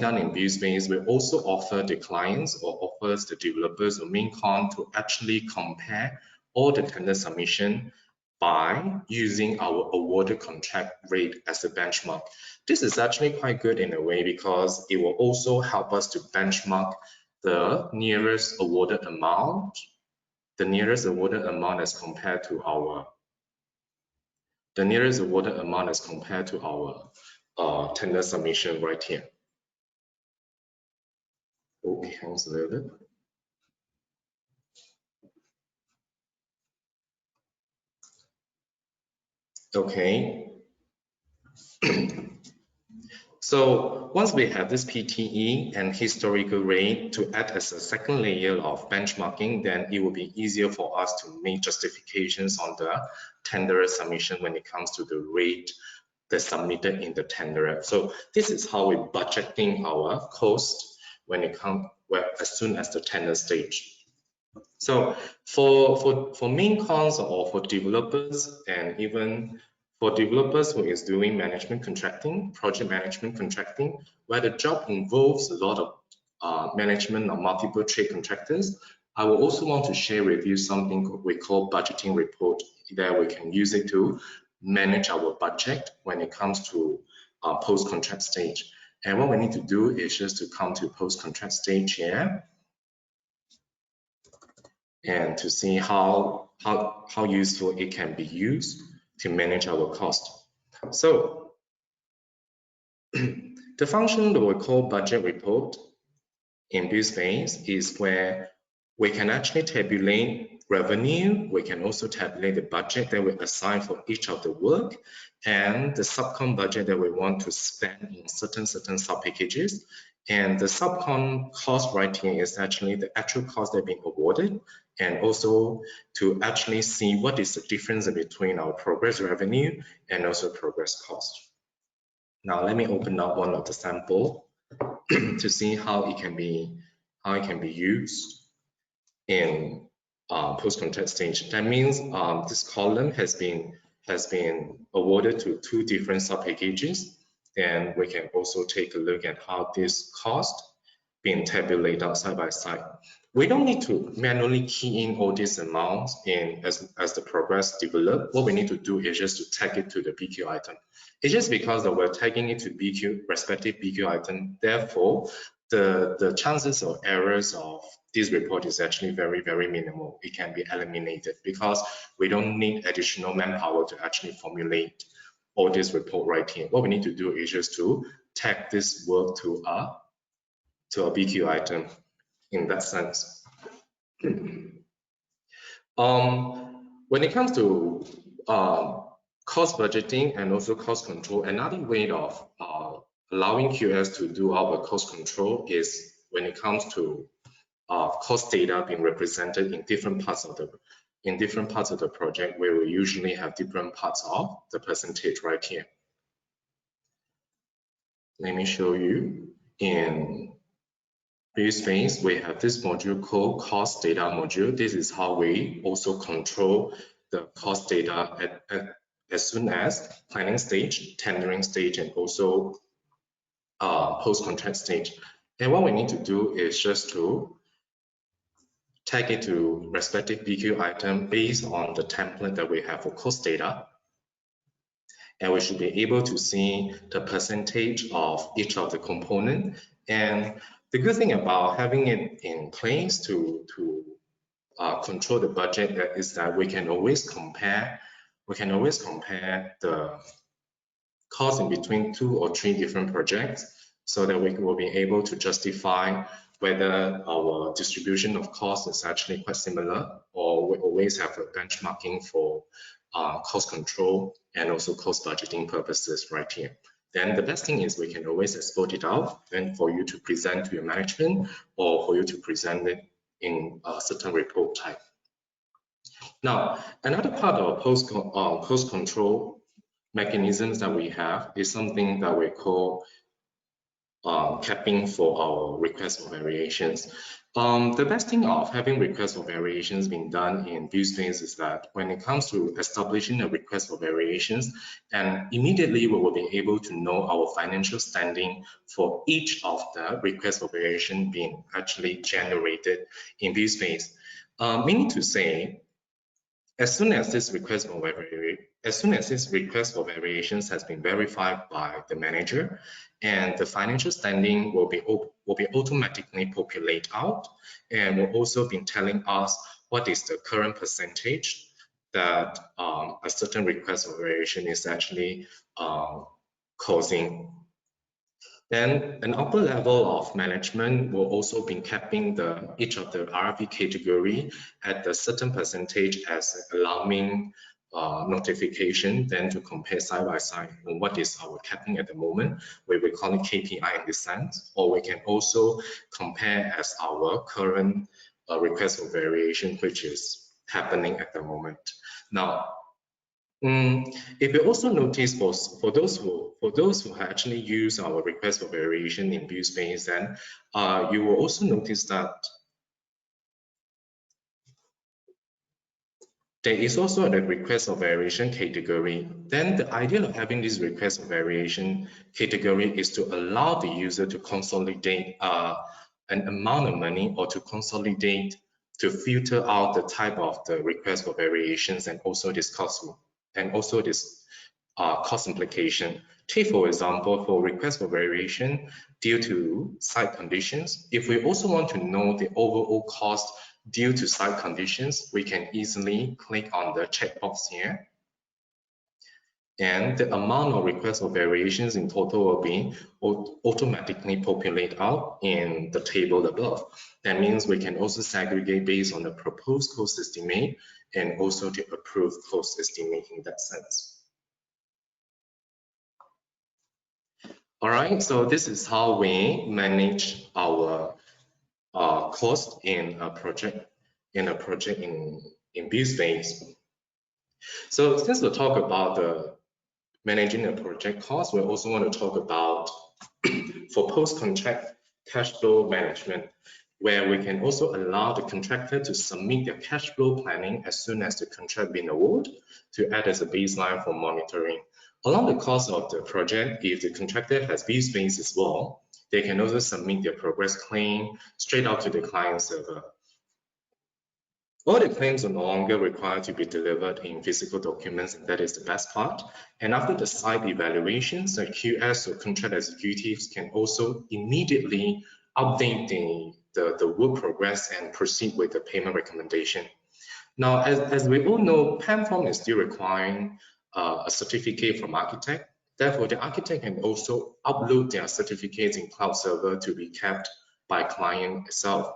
done in BuildSpace will also offer the clients or offers the developers or main con to actually compare all the tender submission by using our awarded contract rate as a benchmark. This is actually quite good in a way because it will also help us to benchmark the nearest awarded amount as compared to our tender submission right here. Okay, hangs a little bit. Okay. So once we have this PTE and historical rate to add as a second layer of benchmarking, then it will be easier for us to make justifications on the tender submission when it comes to the rate that's submitted in the tender. So this is how we're budgeting our cost when it comes as soon as the tender stage. So for main cons or for developers and even for developers who is doing management contracting, project management contracting, where the job involves a lot of management of multiple trade contractors, I will also want to share with you something we call budgeting report. There we can use it to manage our budget when it comes to post-contract stage. And what we need to do is just to come to post-contract stage here and to see how useful it can be used to manage our cost. So the function that we call budget report in BuildSpace is where we can actually tabulate revenue. We can also tabulate the budget that we assign for each of the work and the subcon budget that we want to spend in certain sub-packages. And the subcon cost right here is actually the actual cost that being awarded, and also to actually see what is the difference between our progress revenue and also progress cost. Now let me open up one of the sample to see how it can be used in post-contract stage. That means this column has been awarded to 2 different sub-packages. Then we can also take a look at how this cost being tabulated out side by side. We don't need to manually key in all these amounts in as the progress develop. What we need to do is just to tag it to the BQ item. It's just because that we're tagging it to BQ, respective BQ item. Therefore, the chances of errors of this report is actually very, very minimal. It can be eliminated because we don't need additional manpower to actually formulate all this report right here. What we need to do is just to tag this work to a BQ item in that sense. When it comes to cost budgeting and also cost control, another way of allowing QS to do our cost control is when it comes to cost data being represented in different parts of the project, where we usually have different parts of the percentage right here. Let me show you. In BuildSpace, we have this module called cost data module. This is how we also control the cost data as soon as planning stage, tendering stage, and also post-contract stage. And what we need to do is just to tag it to respective BQ item based on the template that we have for cost data. And we should be able to see the percentage of each of the component. And the good thing about having it in place to control the budget is that we can always compare the cost in between 2 or 3 different projects, so that we will be able to justify whether our distribution of cost is actually quite similar, or we always have a benchmarking for cost control and also cost budgeting purposes right here. Then the best thing is we can always export it out and for you to present to your management, or for you to present it in a certain report type. Now, another part of cost control mechanisms that we have is something that we call capping for our request for variations. The best thing of having requests for variations being done in BuildSpace is that when it comes to establishing a request for variations, and immediately we will be able to know our financial standing for each of the requests for variation being actually generated in BuildSpace. Meaning to say, as soon as this request for variations has been verified by the manager, and the financial standing will be automatically populate out, and will also be telling us what is the current percentage that a certain request for variation is actually causing. Then an upper level of management will also be capping each of the RFP category at a certain percentage as alarming notification, then to compare side by side on what is our capping at the moment, where we call it KPI in this sense, or we can also compare as our current request for variation, which is happening at the moment. Now, if you also notice for those who actually use our request for variation in BuildSpace, then you will also notice that there is also a request for variation category. Then the idea of having this request for variation category is to allow the user to consolidate an amount of money, or to consolidate, to filter out the type of the request for variations, and also this cost, and also this cost implication. Take for example, for request for variation due to site conditions, if we also want to know the overall cost due to site conditions, we can easily click on the checkbox here. And the amount of requests for variations in total will be automatically populate out in the table above. That means we can also segregate based on the proposed cost estimate and also the approved cost estimate in that sense. All right, so this is how we manage our cost in a project in BuildSpace. So since we talk about the managing a project cost, we also want to talk about for post-contract cash flow management, where we can also allow the contractor to submit their cash flow planning as soon as the contract been awarded to act as a baseline for monitoring. Along the course of the project, if the contractor has BuildSpace as well, they can also submit their progress claim straight out to the client server. All the claims are no longer required to be delivered in physical documents, and that is the best part. And after the site evaluations, the QS or contract executives can also immediately update the work progress and proceed with the payment recommendation. Now, as we all know, PAM form is still requiring a certificate from architect. Therefore, the architect can also upload their certificates in cloud server to be kept by client itself.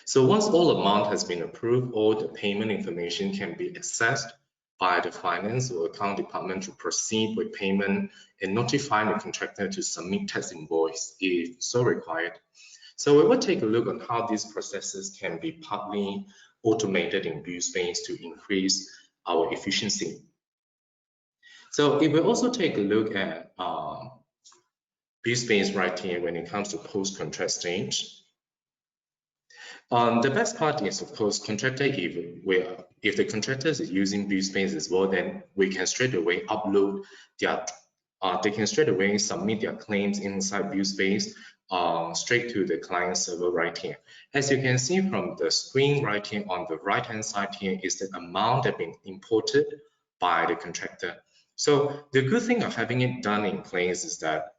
So once all amount has been approved, all the payment information can be accessed by the finance or account department to proceed with payment and notify the contractor to submit tax invoice if so required. So we will take a look on how these processes can be partly automated in BuildSpace to increase our efficiency. So if we also take a look at BuildSpace right here when it comes to post-contract stage, the best part is, of course, contractor, if the contractor is using BuildSpace as well, then we can straight away upload their, they can straight away submit their claims inside BuildSpace straight to the client server right here. As you can see from the screen right here on the right-hand side here is the amount that been imported by the contractor. So the good thing of having it done in place is that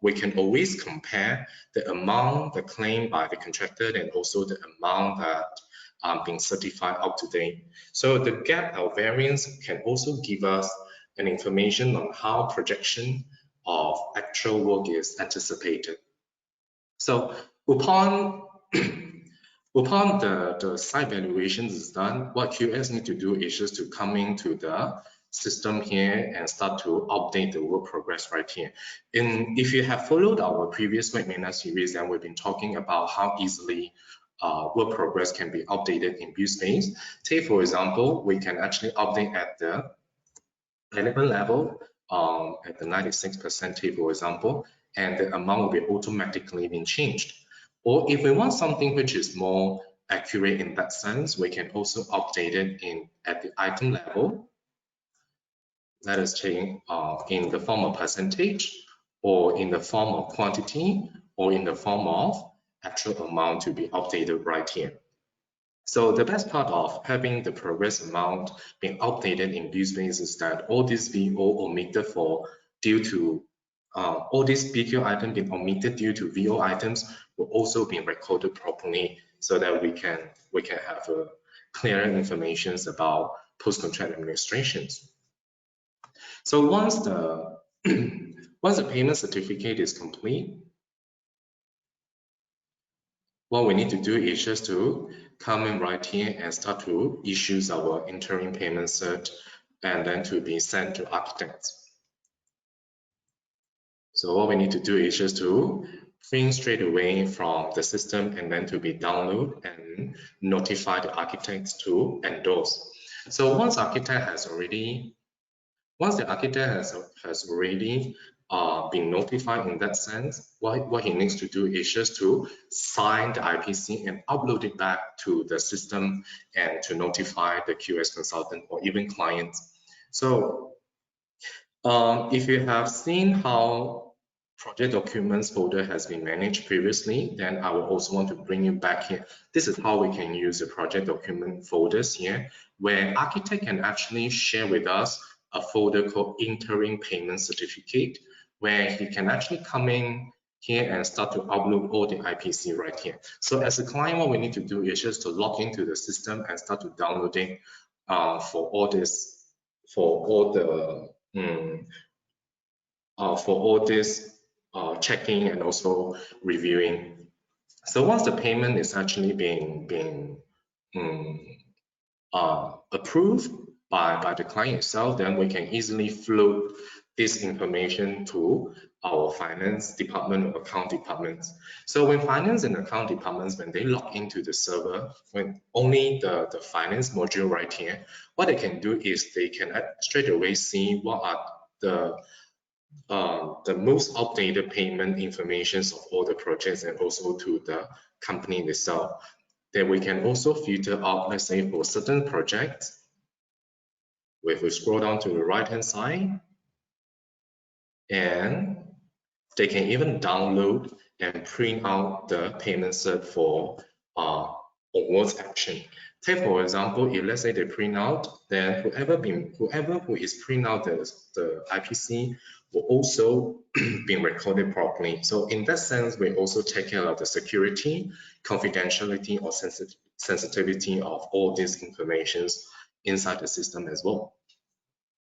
we can always compare the amount the claim by the contractor and also the amount that being certified up to date. So the gap or variance can also give us an information on how projection of actual work is anticipated. So upon the site valuations is done, what QS need to do is just to come into the system here and start to update the work progress right here. And if you have followed our previous webinar series, then we've been talking about how easily work progress can be updated in BuildSpace. Take for example, we can actually update at the element level at the 96% take for example, and the amount will be automatically being changed. Or if we want something which is more accurate in that sense, we can also update it at the item level. Let us change in the form of percentage, or in the form of quantity, or in the form of actual amount to be updated right here. So the best part of having the progress amount being updated in BuildSpace is that all these VO omitted due to all these BQ items being omitted due to VO items will also be recorded properly, so that we can have clearer information about post-contract administrations. So once the payment certificate is complete, what we need to do is just to come in right here and start to issue our interim payment cert and then to be sent to architects. So what we need to do is just to print straight away from the system and then to be download and notify the architects to endorse. So once the architect has already been notified in that sense, what he needs to do is just to sign the IPC and upload it back to the system and to notify the QS consultant or even clients. So if you have seen how project documents folder has been managed previously, then I will also want to bring you back here. This is how we can use the project document folders here, where architect can actually share with us a folder called interim payment certificate, where he can actually come in here and start to upload all the IPC right here. So as a client, what we need to do is just to log into the system and start to downloading for all this, for all this checking and also reviewing. So once the payment is actually being approved by the client itself, then we can easily float this information to our finance department or account departments. So when finance and account departments, when they log into the server, when only the finance module right here, what they can do is they can straight away see what are the most updated payment informations of all the projects and also to the company itself. Then we can also filter out, let's say for certain projects, if we scroll down to the right hand side, and they can even download and print out the payment cert for awards action. Take for example, if let's say they print out, then whoever who is print out the IPC will also be recorded properly. So in that sense, we also take care of the security, confidentiality, or sensitivity of all these informations inside the system as well.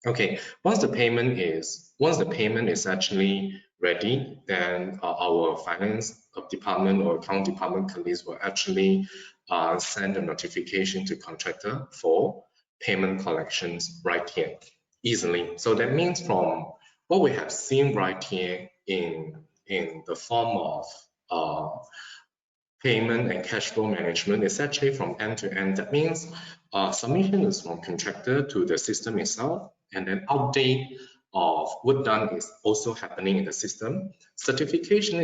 Okay, once the payment is actually ready, then our finance department or account department colleagues will actually send a notification to contractor for payment collections right here easily. So that means from what we have seen right here in the form of payment and cash flow management is actually from end to end. That means submission is from contractor to the system itself, and then update of what done is also happening in the system. Certification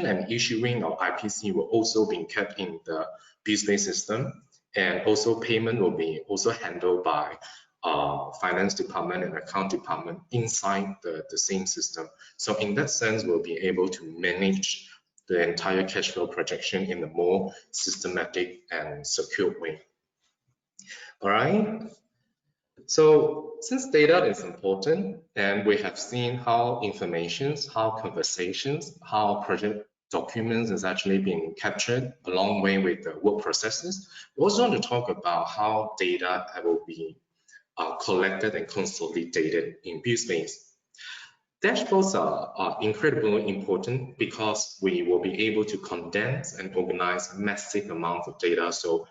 and issuing of IPC will also be kept in the BuildSpace system, and also payment will be also handled by finance department and account department inside the same system. So in that sense, we'll be able to manage the entire cash flow projection in a more systematic and secure way. All right. So since data is important, and we have seen how informations, how conversations, how project documents is actually being captured along way with the work processes, we also want to talk about how data will be collected and consolidated in BuildSpace. Dashboards are incredibly important because we will be able to condense and organize massive amounts of data. So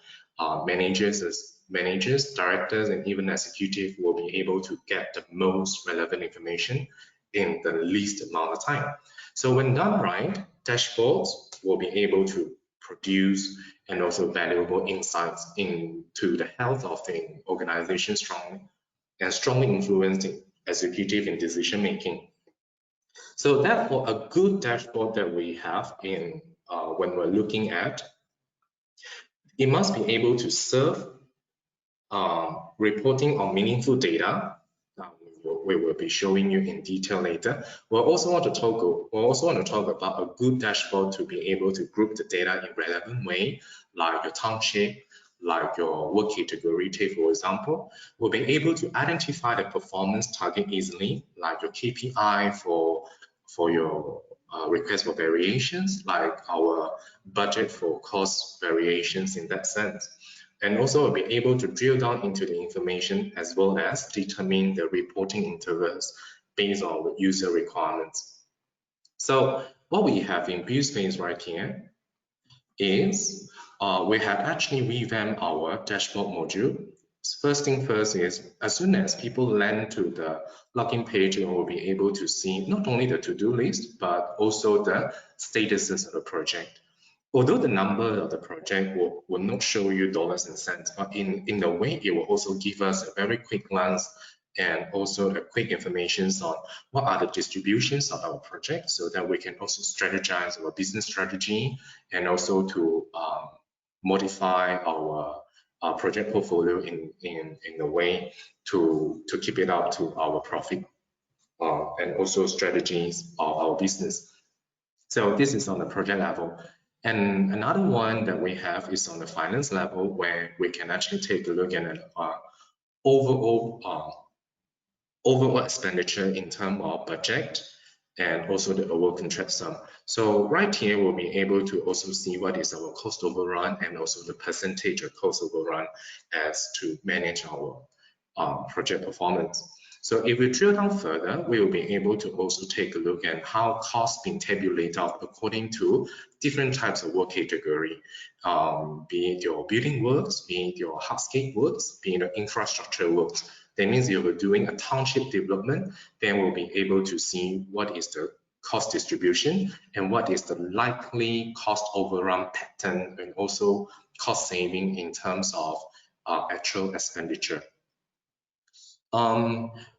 managers, directors, and even executives will be able to get the most relevant information in the least amount of time. So when done right, dashboards will be able to produce and also valuable insights into the health of the organization strongly influencing executive and decision making. So therefore, a good dashboard that we have in when we're looking at, it must be able to serve reporting on meaningful data. We will be showing you in detail later. We'll also want to talk about a good dashboard to be able to group the data in relevant way, like your township, like your work category, take for example. We'll be able to identify the performance target easily, like your KPI for your request for variations, like our budget for cost variations in that sense. And also we'll be able to drill down into the information as well as determine the reporting intervals based on the user requirements. So what we have in BuildSpace right here is we have actually revamped our dashboard module. First thing first is, as soon as people land to the login page, you will be able to see not only the to-do list, but also the statuses of the project. Although the number of the project will not show you dollars and cents, but in a way, it will also give us a very quick glance and also a quick information on what are the distributions of our project, so that we can also strategize our business strategy and also to modify our project portfolio in a way to keep it up to our profit and also strategies of our business. So this is on the project level. And another one that we have is on the finance level, where we can actually take a look at overall overall expenditure in terms of budget and also the award contract sum. So right here, we'll be able to also see what is our cost overrun and also the percentage of cost overrun as to manage our project performance. So if we drill down further, we will be able to also take a look at how costs being tabulated out according to different types of work category, be it your building works, be it your hardscape works, be it your infrastructure works. That means if we're doing a township development, then we'll be able to see what is the cost distribution and what is the likely cost overrun pattern and also cost saving in terms of actual expenditure.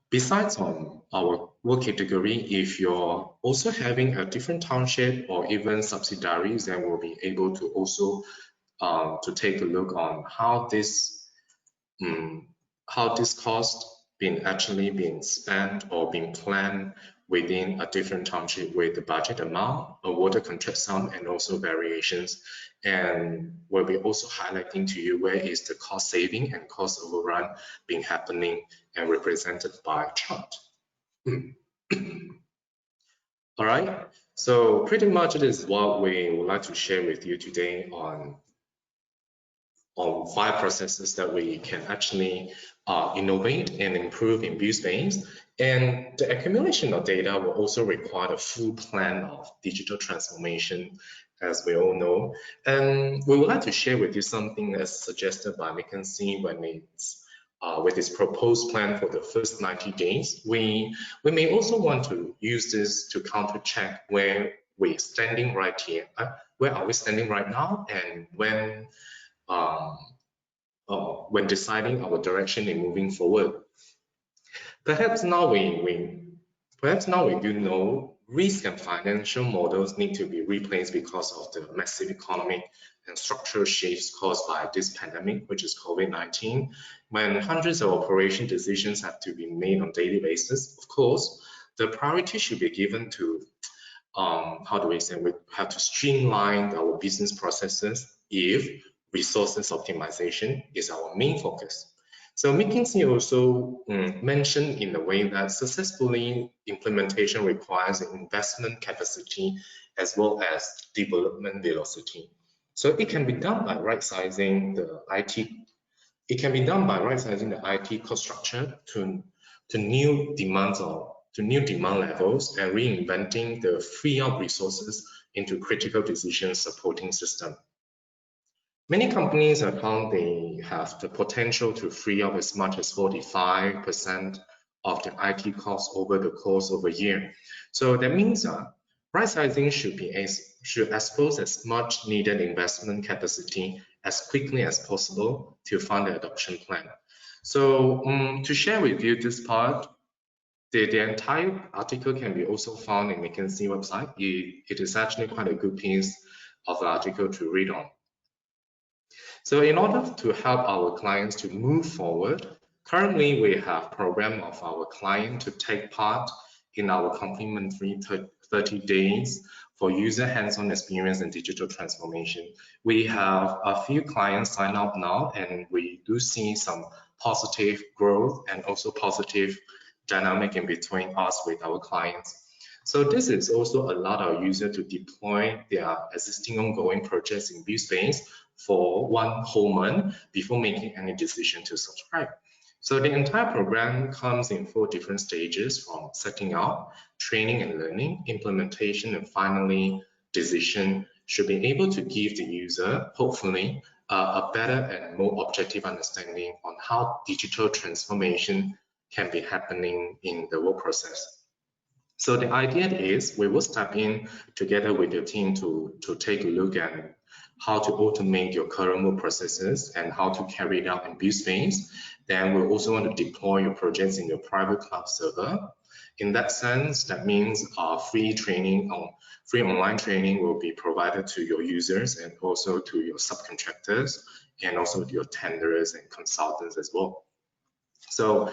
Besides on our work category, if you're also having a different township or even subsidiaries, then we'll be able to also to take a look on how this cost actually been spent or been planned within a different township with the budget amount, a water contract sum, and also variations. And we'll be also highlighting to you where is the cost saving and cost overrun being happening and represented by chart. All right, so pretty much it is what we would like to share with you today on 5 processes that we can actually innovate and improve in BuildSpace. And the accumulation of data will also require a full plan of digital transformation, as we all know. And we would like to share with you something that's suggested by McKinsey when it's with its proposed plan for the first 90 days. We may also want to use this to counter check where we're standing right here. Where are we standing right now, and when deciding our direction in moving forward. Perhaps now we do know risk and financial models need to be replaced because of the massive economic and structural shifts caused by this pandemic, which is COVID-19. When hundreds of operation decisions have to be made on a daily basis, of course, the priority should be given to how do we say, we have to streamline our business processes if resources optimization is our main focus. So McKinsey also mentioned in a way that successfully implementation requires investment capacity as well as development velocity. So it can be done by right-sizing the IT. It can be done by right-sizing the IT cost structure to new demands to new demand levels and reinventing the free up resources into critical decision supporting system. Many companies have found they have the potential to free up as much as 45% of the IT costs over the course of a year. So that means right-sizing should expose as much needed investment capacity as quickly as possible to fund the adoption plan. So to share with you this part, the entire article can be also found in McKinsey website. It is actually quite a good piece of the article to read on. So in order to help our clients to move forward, currently we have program of our client to take part in our complimentary 30 days for user hands-on experience and digital transformation. We have a few clients sign up now, and we do see some positive growth and also positive dynamic in between us with our clients. So this is also allow our user to deploy their existing ongoing projects in BuildSpace for 1 whole month before making any decision to subscribe. So the entire program comes in 4 different stages, from setting up, training and learning, implementation, and finally decision, should be able to give the user, hopefully, a better and more objective understanding on how digital transformation can be happening in the work process. So the idea is we will step in together with your team to take a look at how to automate your current work processes and how to carry it out in BuildSpace. Then we'll also want to deploy your projects in your private cloud server. In that sense, that means free online training will be provided to your users and also to your subcontractors and also to your tenderers and consultants as well. So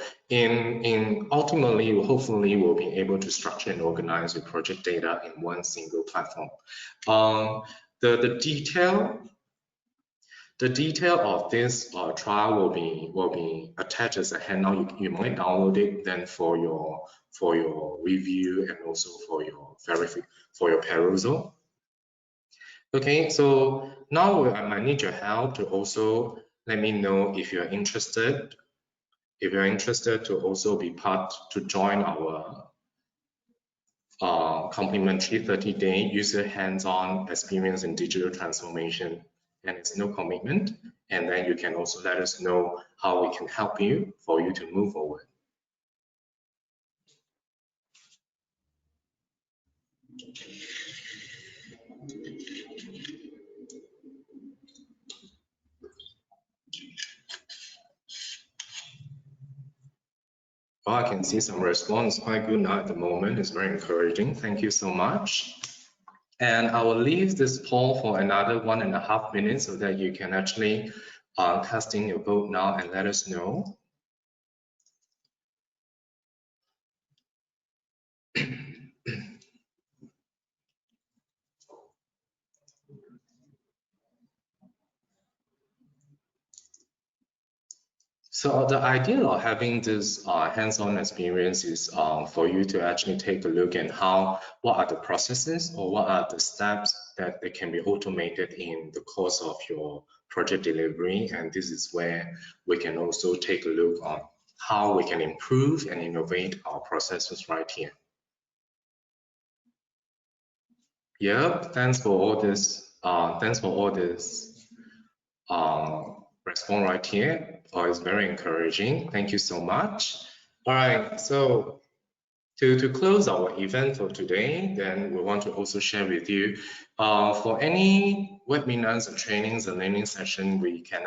ultimately, hopefully, we'll be able to structure and organize your project data in one single platform. The The detail of this trial will be attached as a handout. You might download it then for your review and also for your perusal. Okay, so now I might need your help to also let me know if you're interested. If you're interested to also be part to join our complimentary 30-day user hands-on experience in digital transformation, and it's no commitment. And then you can also let us know how we can help you for you to move forward. Well, I can see some response quite good now at the moment. It's very encouraging. Thank you so much. And I will leave this poll for another 1.5 minutes so that you can actually cast in your vote now and let us know. So the idea of having this hands-on experience is for you to actually take a look at what are the processes or what are the steps that they can be automated in the course of your project delivery. And this is where we can also take a look on how we can improve and innovate our processes right here. Yeah, thanks for all this. Response right here. It's very encouraging. Thank you so much. All right, so to close our event for today, then we want to also share with you for any webinars and trainings and learning session, you can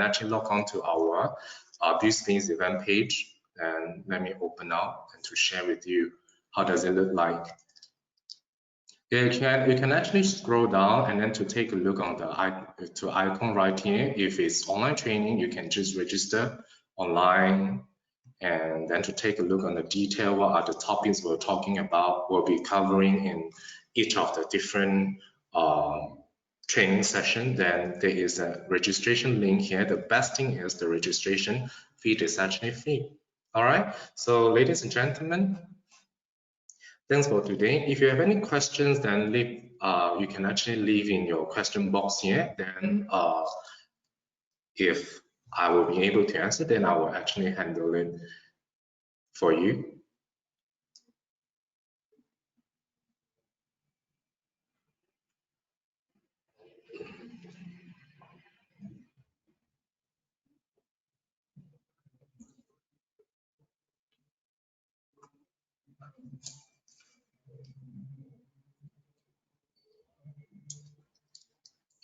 actually log on to our BuildSpace event page, and let me open up and to share with you how does it look like. You can actually scroll down and then to take a look on the icon right here. If it's online training, you can just register online, and then to take a look on the detail, what are the topics we're talking about, we'll be covering in each of the different training session. Then there is a registration link here. The best thing is the registration fee is actually free. All right, so ladies and gentlemen, thanks for today. If you have any questions, then you can actually leave in your question box here. Then if I will be able to answer, then I will actually handle it for you.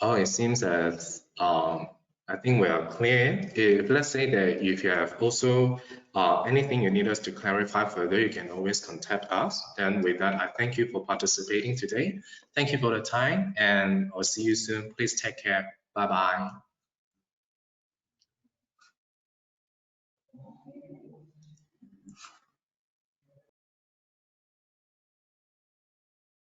Oh, it seems that I think we are clear. If let's say that if you have also anything you need us to clarify further, you can always contact us. And with that, I thank you for participating today. Thank you for the time, and I'll see you soon. Please take care. Bye-bye.